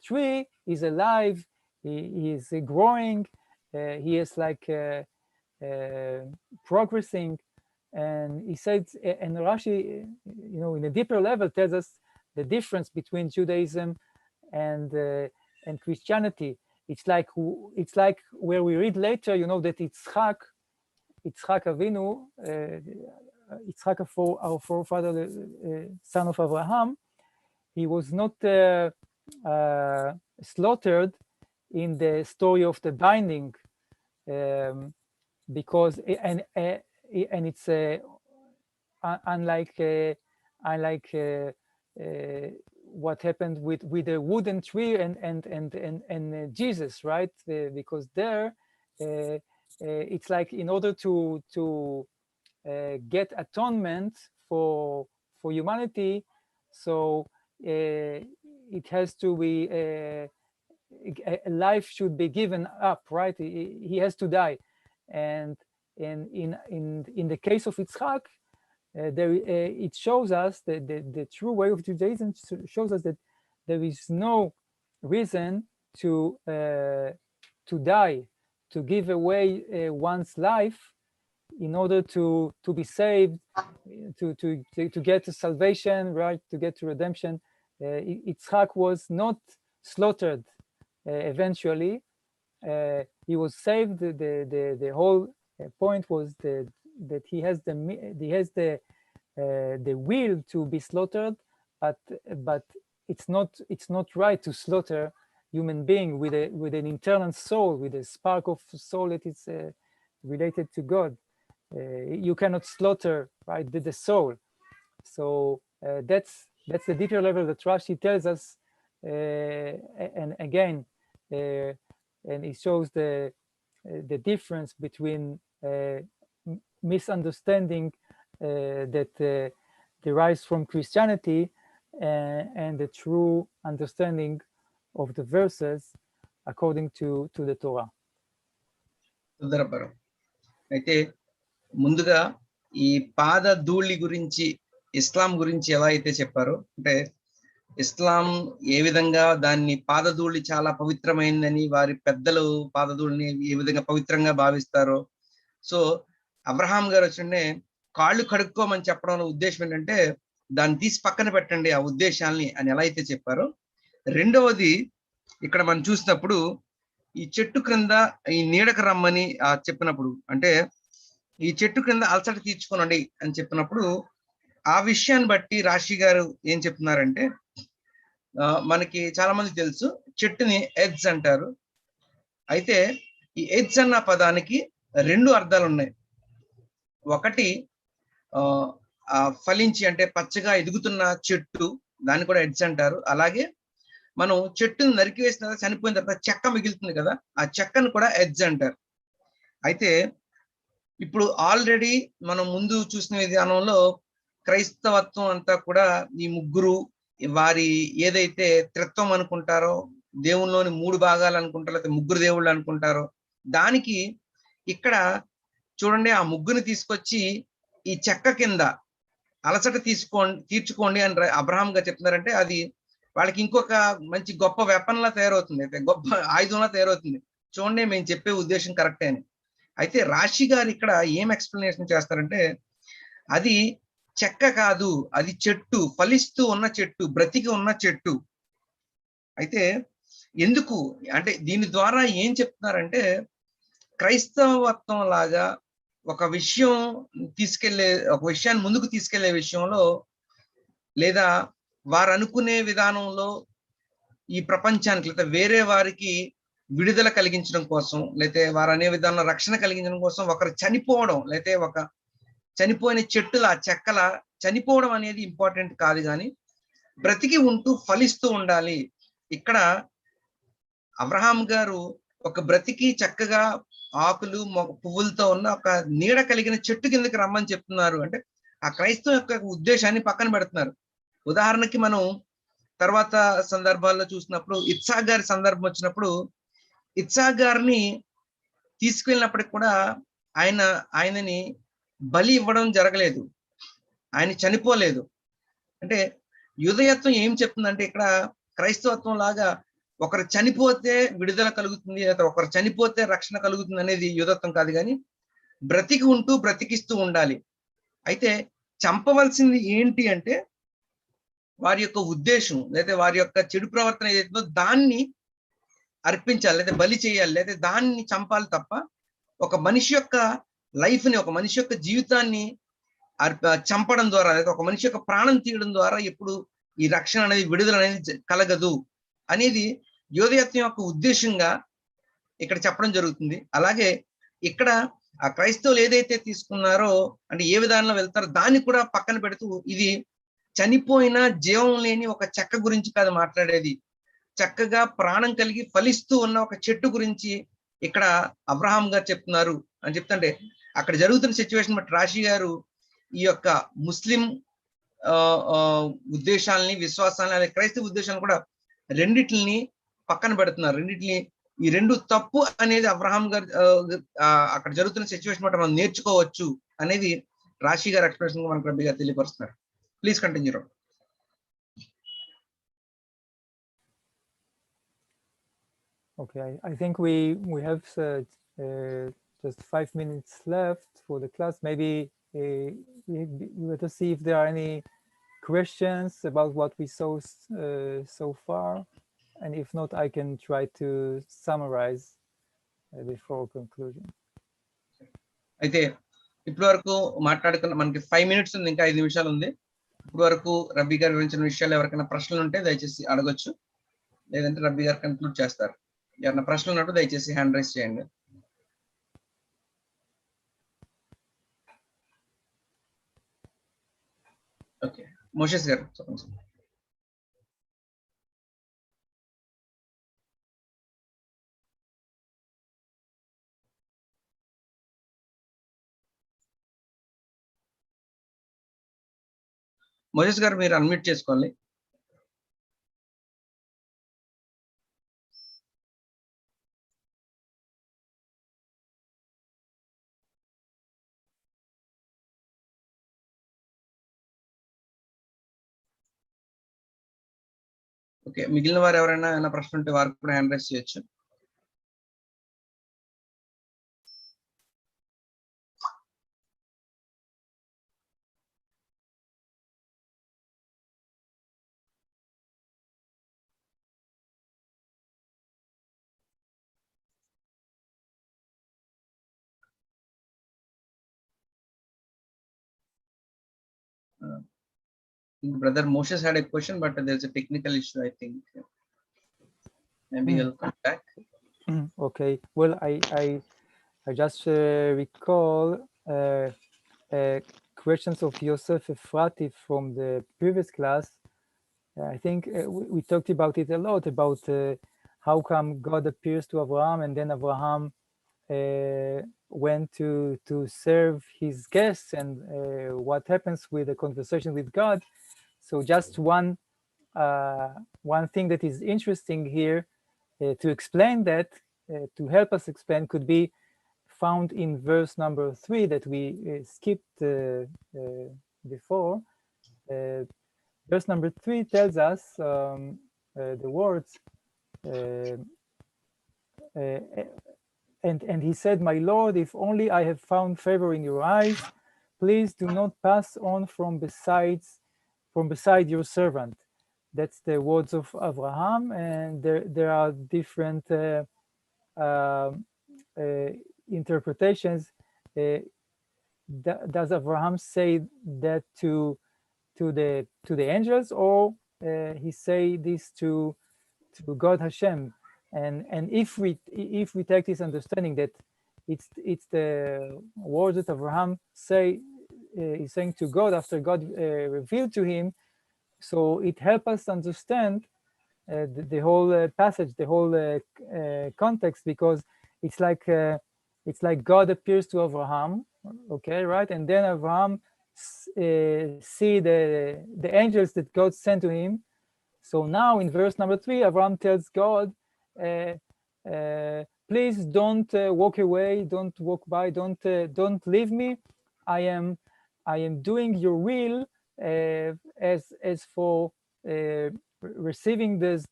tree is alive. He is growing. He is like progressing. And he said, and Rashi, you know, in a deeper level, tells us the difference between Judaism and Christianity. It's like where we read later, you know, that Yitzchak Avinu, Yitzchak, our forefather, the son of Abraham, he was not slaughtered in the story of the binding, because and it's unlike what happened with the wooden tree and Jesus, right? Because there it's like in order to get atonement for humanity, so it has to be a life should be given up, right? He has to die, and in the case of Yitzchak, it shows us that the true way of Judaism shows us that there is no reason to die, to give away one's life in order to be saved, to get to salvation, right? To get to redemption. Yitzchak was not slaughtered eventually. He was saved. The whole point was that he has the will to be slaughtered, but it's not right to slaughter human being with an internal soul, with a spark of soul that is related to God. You cannot slaughter, right, the soul. So that's the deeper level that Rashi tells us and again, and it shows the difference between misunderstanding that derives from Christianity and the true understanding of the verses according to the Torah.
సుందరపరం అయితే ముందుగా ఈ పాద ధూళి గురించి ఇస్లాం గురించి ఎలా అయితే చెప్పారో, అంటే ఇస్లాం ఏ విధంగా దాన్ని పాదధూళి చాలా పవిత్రమైందని, వారి పెద్దలు పాదధూళిని ఏ విధంగా పవిత్రంగా భావిస్తారో, సో అబ్రహాం గారు వచ్చిండే కాళ్ళు కడుక్కోమని చెప్పడం ఉద్దేశం ఏంటంటే దాన్ని తీసి పక్కన పెట్టండి ఆ ఉద్దేశాల్ని అని ఎలా అయితే చెప్పారో, రెండవది ఇక్కడ మనం చూసినప్పుడు ఈ చెట్టు క్రింద ఈ నీడకు రమ్మని చెప్పినప్పుడు, అంటే ఈ చెట్టు క్రింద అలసట తీర్చుకోనండి అని చెప్పినప్పుడు ఆ విషయాన్ని బట్టి రాశి గారు ఏం చెప్తున్నారంటే, మనకి చాలా మంది తెలుసు చెట్టుని ఎగ్స్ అంటారు. అయితే ఈ ఎగ్స్ అన్న పదానికి రెండు అర్థాలు ఉన్నాయి. ఒకటి ఫలించి అంటే పచ్చగా ఎదుగుతున్న చెట్టు, దాన్ని కూడా ఎగ్స్ అంటారు. అలాగే మనం చెట్టుని నరికివేసిన తర్వాత చనిపోయిన తర్వాత చెక్క మిగులుతుంది కదా, ఆ చెక్కను కూడా ఎగ్స్ అంటారు. అయితే ఇప్పుడు ఆల్రెడీ మనం ముందు చూసిన విధానంలో క్రైస్తవత్వం అంతా కూడా ఈ ముగ్గురు వారి ఏదైతే త్రిత్వం అనుకుంటారో, దేవుల్లోని మూడు భాగాలు అనుకుంటారో, లేకపోతే ముగ్గురు దేవుళ్ళు అనుకుంటారో, దానికి ఇక్కడ చూడండి ఆ ముగ్గురిని తీసుకొచ్చి ఈ చెక్క కింద అలసట తీర్చుకోండి అని అబ్రహాం గారు చెప్తున్నారంటే అది వాళ్ళకి ఇంకొక మంచి గొప్ప వెపన్ లా తయారవుతుంది, అయితే గొప్ప ఆయుధంలా తయారవుతుంది. చూడండి మేము చెప్పే ఉద్దేశం కరెక్టే అని. అయితే రాశి గారు ఇక్కడ ఏం ఎక్స్ప్లెనేషన్ చేస్తారంటే, అది చెక్క కాదు, అది చెట్టు, ఫలిస్తూ ఉన్న చెట్టు, బ్రతికి ఉన్న చెట్టు. అయితే ఎందుకు అంటే దీని ద్వారా ఏం చెప్తున్నారంటే, క్రైస్తవత్వం లాగా ఒక విషయం ఒక విషయాన్ని ముందుకు తీసుకెళ్లే విషయంలో, లేదా వారు అనుకునే విధానంలో ఈ ప్రపంచానికి లేదా వేరే వారికి విడుదల కలిగించడం కోసం, లేతే వారు అనే విధానంలో రక్షణ కలిగించడం కోసం ఒకరు చనిపోవడం, లేతే ఒక చనిపోయిన చెట్టుల చెక్కల చనిపోవడం అనేది ఇంపార్టెంట్ కాదు, కానీ బ్రతికి ఉంటూ ఫలిస్తూ ఉండాలి. ఇక్కడ అబ్రహాం గారు ఒక బ్రతికి చక్కగా ఆకులు పువ్వులతో ఉన్న ఒక నీడ కలిగిన చెట్టు కిందకి రమ్మని చెప్తున్నారు. అంటే ఆ క్రైస్తవం యొక్క ఉద్దేశాన్ని పక్కన పెడుతున్నారు. ఉదాహరణకి మనం తర్వాత సందర్భాల్లో చూసినప్పుడు ఇత్సాక్ గారి సందర్భం వచ్చినప్పుడు, ఇత్సాక్ గారిని తీసుకెళ్ళినప్పటికి కూడా ఆయనని బలి ఇవ్వడం జరగలేదు, ఆయన చనిపోలేదు. అంటే యూదయత్వం ఏం చెప్తుందంటే, ఇక్కడ క్రైస్తవత్వం లాగా ఒకరు చనిపోతే విడుదల కలుగుతుంది, లేదా ఒకరు చనిపోతే రక్షణ కలుగుతుంది అనేది యూదత్వం కాదు, కానీ బ్రతికి ఉంటూ బ్రతికిస్తూ ఉండాలి. అయితే చంపవలసింది ఏంటి అంటే వారి యొక్క ఉద్దేశం, లేదా వారి యొక్క చెడు ప్రవర్తన ఏదైతుందో దాన్ని అర్పించాలి, లేదా బలి చేయాలి, లేదా దాన్ని చంపాలి తప్ప ఒక మనిషి యొక్క లైఫ్ ని, ఒక మనిషి యొక్క జీవితాన్ని చంపడం ద్వారా, లేదా ఒక మనిషి యొక్క ప్రాణం తీయడం ద్వారా ఎప్పుడు ఈ రక్షణ అనేది, విడుదల అనేది కలగదు అనేది యోధయత్వం యొక్క ఉద్దేశంగా ఇక్కడ చెప్పడం జరుగుతుంది. అలాగే ఇక్కడ ఆ క్రైస్తవులు ఏదైతే తీసుకున్నారో, అంటే ఏ విధానంలో వెళ్తారో దాన్ని కూడా పక్కన పెడుతూ, ఇది చనిపోయిన జీవం లేని ఒక చెక్క గురించి కాదు మాట్లాడేది, చక్కగా ప్రాణం కలిగి ఫలిస్తూ ఉన్న ఒక చెట్టు గురించి ఇక్కడ అబ్రహాం గారు చెప్తున్నారు అని చెప్తుంటే, అక్కడ జరుగుతున్న సిచ్యువేషన్ బట్టి రాశి గారు ఈ యొక్క ముస్లిం ఉద్దేశాలని, విశ్వాసాలని, అదే క్రైస్తవ ఉద్దేశాలను కూడా రెండిటిని పక్కన పెడుతున్నారు. ఈ రెండు తప్పు అనేది అబ్రహాం గారు అక్కడ జరుగుతున్న సిచ్యువేషన్ బట్టి మనం నేర్చుకోవచ్చు అనేది రాశి గారు ఎక్స్ప్రెషన్ మనకు రబ్బీ గారు తెలియపరుస్తున్నారు. Please continue.
Okay, I think we have just 5 minutes left for the class. Maybe let us see if there are any questions about what we saw so far, and if not, I can try to summarize before conclusion.
అయితే ఇప్పటి వరకు మాట్లాడుకున్న మనకి 5 minutes ఉంది, ఇంకా 5 నిమిషాలు ఉంది. ఇప్పటి వరకు రబ్బీ గారు వివరించిన విషయాలు ఎవరికైనా ప్రశ్నలు ఉంటే దయచేసి అడగొచ్చు, లేదంటే రబ్బీ గారు కన్క్లూడ్ చేస్తారు. ఎవరైనా ప్రశ్నలు ఉన్నట్టు దయచేసి హ్యాండ్ రైజ్ చేయండి. ఓకే, మోషేస్ గారు చెప్పండి. మోసెస్ గారు మీరు అన్మ్యూట్ చేసుకోవాలి. ఓకే, మిగిలిన వారు ఎవరైనా ఏమైనా ప్రశ్న ఉంటే వారు కూడా హ్యాండ్ రైజ్ చేయొచ్చు. Brother Moses had a question, but there's a technical issue, I think. Maybe he'll come back.
Okay. Well, I just recall questions of Yosef Efrati from the previous class. I think we talked about it a lot, about how come God appears to Abraham and then Abraham went to serve his guests, and what happens with the conversation with God. So just one thing that is interesting here to explain that, to help us explain, could be found in verse number 3 that we skipped before. Verse number 3 tells us the words, and he said, "My Lord, if only I have found favor in your eyes, please do not pass on from beside your servant." That's the words of Abraham, and there are different interpretations. Does Abraham say that to the angels, or he say this to God Hashem? And if we take this understanding that it's the words that Abraham is saying to God after God revealed to him, so it helps us understand the whole passage, the whole context, because it's like God appears to Abraham, okay, right? And then Abraham see the angels that God sent to him. So now in verse number 3, Abraham tells God, please don't walk away, don't walk by, don't leave me. I am doing your will as for receiving these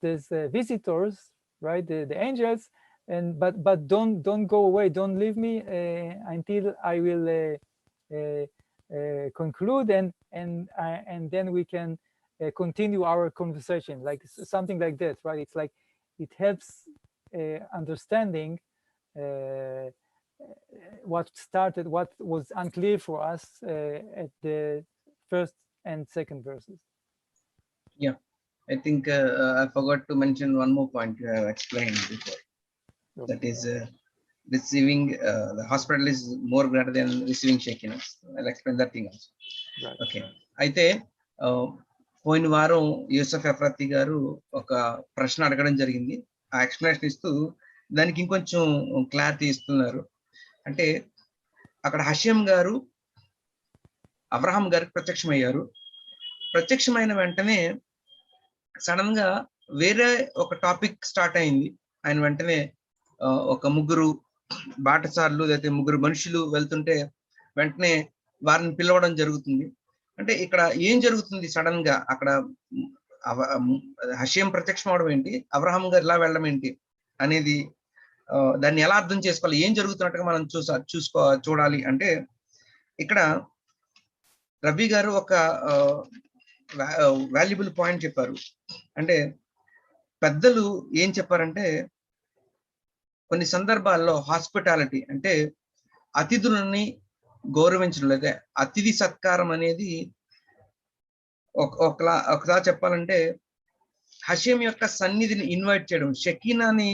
visitors, right? The angels, but don't go away, don't leave me until I will conclude, and then we can continue our conversation, like something like that, right? It's like it helps understanding what was unclear for us at the first and second verses.
Yeah, I think I forgot to mention one more point you have explained before. Okay. That is receiving the hospital is more greater than receiving shakiness. I'll explain that thing also. Right. Okay. అయితే పోయిన వారం యూసఫ్ ఎఫ్రాతి గారు ఒక ప్రశ్న అడగడం జరిగింది. ఆ explanation ఇస్తూ దానికి ఇంకొంచెం క్లారిటీ ఇస్తున్నారు. అంటే అక్కడ హషేం గారు అబ్రహాం గారికి ప్రత్యక్షమయ్యారు. ప్రత్యక్షమైన వెంటనే సడన్ గా వేరే ఒక టాపిక్ స్టార్ట్ అయింది. ఆయన వెంటనే ఒక ముగ్గురు బాటసార్లు లేదా ముగ్గురు మనుషులు వెళ్తుంటే వెంటనే వారిని పిలవడం జరుగుతుంది. అంటే ఇక్కడ ఏం జరుగుతుంది సడన్ గా అక్కడ హషేం ప్రత్యక్షం అవడం ఏంటి, అబ్రహాం గారు ఇలా వెళ్ళడం ఏంటి అనేది దాన్ని ఎలా అర్థం చేసుకోవాలి, ఏం జరుగుతున్నట్టుగా మనం చూడాలి అంటే ఇక్కడ రబీ గారు ఒక వాల్యుబుల్ పాయింట్ చెప్పారు. అంటే పెద్దలు ఏం చెప్పారంటే కొన్ని సందర్భాల్లో హాస్పిటాలిటీ అంటే అతిథులని గౌరవించడం, లేదా అతిథి సత్కారం అనేది ఒకలా చెప్పాలంటే హషేం యొక్క సన్నిధిని ఇన్వైట్ చేయడం, షకీనాని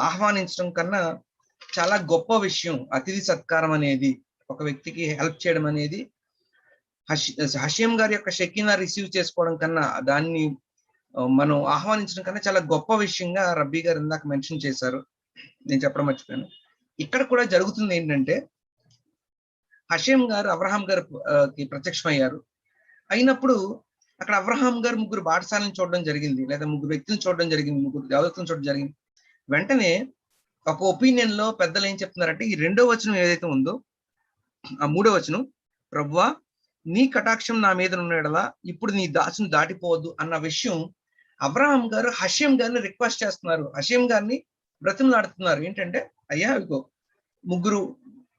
ఆహ్వానించడం కన్నా చాలా గొప్ప విషయం. అతిథి సత్కారం అనేది ఒక వ్యక్తికి హెల్ప్ చేయడం అనేది హషేం గారి యొక్క షకీనా రిసీవ్ చేసుకోవడం కన్నా, దాన్ని మనం ఆహ్వానించడం కన్నా చాలా గొప్ప విషయంగా రబ్బీ గారు ఇందాక మెన్షన్ చేశారు. నేను చెప్పడం మర్చిపోయాను. ఇక్కడ కూడా జరుగుతుంది ఏంటంటే హషేం గారు అబ్రహాం గారికి ప్రత్యక్షమయ్యారు. అయినప్పుడు అక్కడ అబ్రహాం గారు ముగ్గురు బాటసాలను చూడడం జరిగింది, లేదా ముగ్గురు వ్యక్తులను చూడడం జరిగింది, ముగ్గురు దేవతలను చూడడం జరిగింది. వెంటనే ఒక ఒపీనియన్ లో పెద్దలు ఏం చెప్తున్నారంటే, ఈ 2వ వచనం ఏదైతే ఉందో, ఆ 3వ వచనం, ప్రభువా నీ కటాక్షం నా మీద ఉన్నాడలా ఇప్పుడు నీ దాసుని దాటిపోవద్దు అన్న విషయం అబ్రహాం గారు హషేం గారిని రిక్వెస్ట్ చేస్తున్నారు, హషేం గారిని బ్రతిమలాడుతున్నారు. ఏంటంటే, అయ్యా ఇగో ముగ్గురు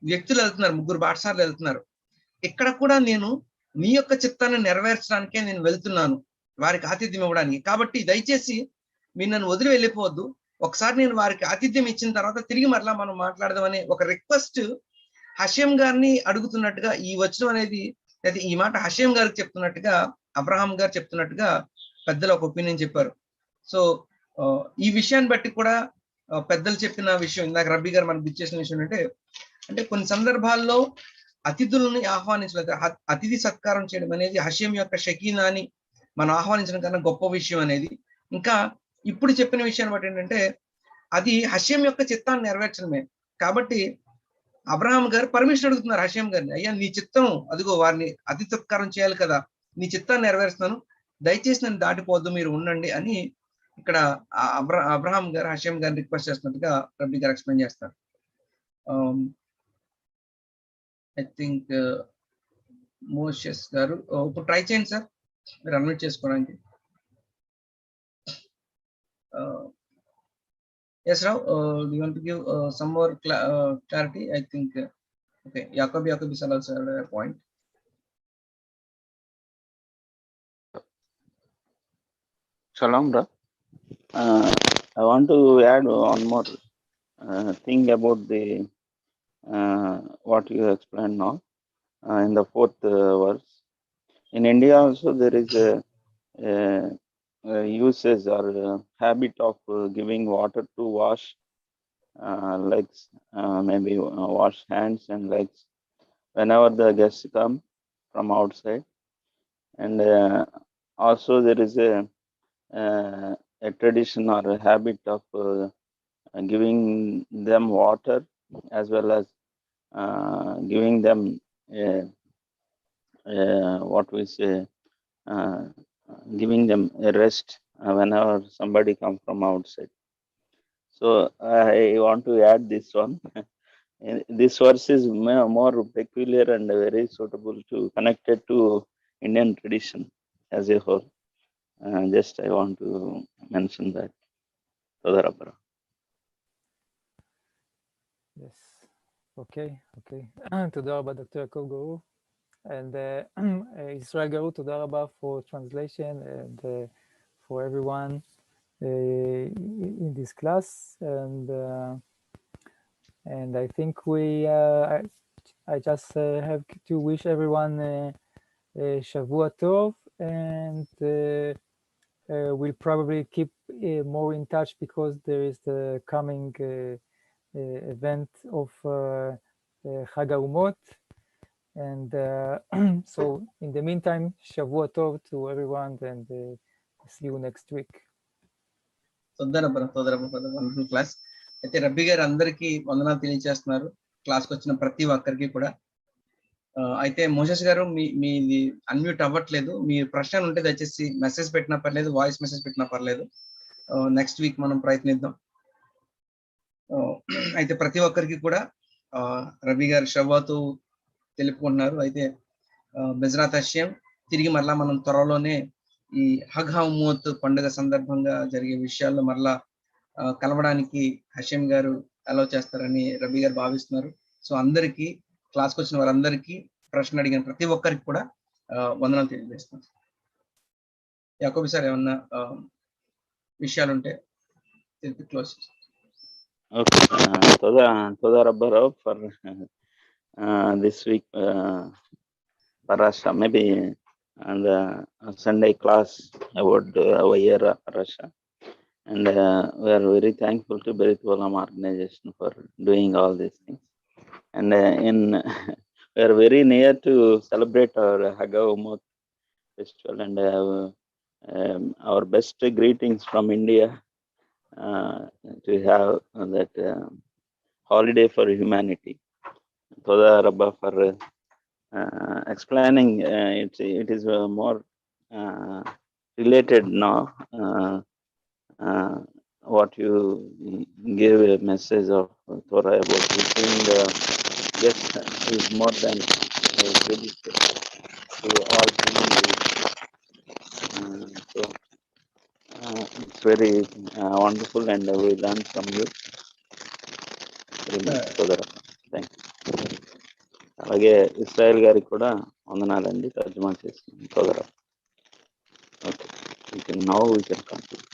వ్యక్తులు వెళ్తున్నారు, ముగ్గురు బాటసార్లు వెళ్తున్నారు, ఇక్కడ కూడా నేను నీ యొక్క చిత్తాన్ని నెరవేర్చడానికే నేను వెళ్తున్నాను, వారికి ఆతిథ్యం ఇవ్వడానికి. కాబట్టి దయచేసి మీరు నన్ను వదిలి వెళ్ళిపోవద్దు, ఒకసారి నేను వారికి ఆతిథ్యం ఇచ్చిన తర్వాత తిరిగి మరలా మనం మాట్లాడదామనే ఒక రిక్వెస్ట్ హషేం గారిని అడుగుతున్నట్టుగా ఈ వచనం అనేది, అయితే ఈ మాట హషేం గారికి చెప్తున్నట్టుగా అబ్రహాం గారు చెప్తున్నట్టుగా పెద్దలు ఒక ఒపీనియన్ చెప్పారు. సో ఈ విషయాన్ని బట్టి కూడా పెద్దలు చెప్పిన విషయం, ఇందాక రబ్బీ గారు మనకు ఇచ్చేసిన విషయం అంటే కొన్ని సందర్భాల్లో అతిథులని ఆహ్వానించలేదు, అతిథి సత్కారం చేయడం అనేది హషేం యొక్క షకీనాని మనం ఆహ్వానించడం కన్నా గొప్ప విషయం అనేది. ఇంకా ఇప్పుడు చెప్పిన విషయాన్ని బట్టి ఏంటంటే, అది హషేం యొక్క చిత్తాన్ని నెరవేర్చడమే. కాబట్టి అబ్రహాం గారు పర్మిషన్ అడుగుతున్నారు హషేం గారిని, అయ్యా నీ చిత్తం, అదిగో వారిని అతిథి సత్కారం చేయాలి కదా, నీ చిత్తాన్ని నెరవేరుస్తున్నాను, దయచేసి నన్ను దాటిపోవద్దు, మీరు ఉండండి అని ఇక్కడ అబ్రహాం గారు హషేం గారిని రిక్వెస్ట్ చేస్తున్నట్టుగా రబ్బీ గారు ఎక్స్ప్లెయిన్ చేస్తారు. ఐ థింక్ మోషెస్ గారు ఇప్పుడు ట్రై చేయండి సార్, మీరు అన్మ్యూట్ చేసుకోవడానికి. S Rao, do you want to give some more clarity? I think okay, Yakob is also a point.
Shalom, Ra. I want to add one more thing about the what you explained now in the 4th verse. In India also there is a usage or habit of giving water to wash legs, maybe wash hands and legs whenever the guests come from outside. And also there is a tradition or a habit of giving them water as well as giving them what we say, giving them a rest whenever somebody comes from outside. So I want to add this one. This verse is more peculiar and very suitable to connected to Indian tradition as a whole. Just I want to mention that.
Yes. Okay. תודה רבה, ד"ר יעקב גאור. And Israel Garu, תודה רבה for translation and for everyone in this class. And I think I just have to wish everyone Shavua Tov, and we'll probably keep more in touch because there is the coming event of Chag HaUmot. And so in the meantime, Shavua Tov to everyone, and see you next week.
Wonderful class. అయితే రబ్బీ గారు అందరికీ వందనాలు తెలియజేస్తున్నారు, క్లాస్కి వచ్చిన ప్రతి ఒక్కరికి కూడా. అయితే మోసెస్ గారు మీది అన్మ్యూట్ అవ్వట్లేదు, మీ ప్రశ్నలు ఉంటే దయచేసి మెసేజ్ పెట్టినా పర్లేదు, వాయిస్ మెసేజ్ పెట్టినా పర్లేదు, నెక్స్ట్ వీక్ మనం ప్రయత్నిద్దాం. అయితే ప్రతి ఒక్కరికి కూడా రబ్బీ గారు షవ్వాతో తెలుపుకుంటున్నారు. అయితే బెజ్రాత్ హషేం తిరిగి మరలా మనం త్వరలోనే ఈ హగ్ హౌమోత్ పండుగ సందర్భంగా జరిగే విషయాల్లో మరలా కలవడానికి హషేం గారు అలౌ చేస్తారని రబ్బీ గారు భావిస్తున్నారు. సో అందరికీ, క్లాస్కి వచ్చిన వారందరికీ, ప్రశ్న అడిగిన ప్రతి ఒక్కరికి కూడా వందనాలు తెలియజేస్తున్నారు. యాకోబు సార్ ఏమన్నా విషయాలు ఉంటే తెలిపి close.
Okay, toda Rabbi for this week parasha, maybe on the Sunday class about our year parasha, and we are very thankful to Bereshith organization for doing all these things. And we are very near to celebrate our Chag HaUmot festival, and our best greetings from India to have that holiday for humanity. Toda Rabba for explaining. It is more related now. What you gave a message of Torah about receiving the guest is more than a credit to all human beings. So it's very wonderful, and we learn from you very much. Thank you. అలాగే Israel గారికి కూడా వందనాలండి తర్జుమా చేసిన సోదర. Okay, now we can continue.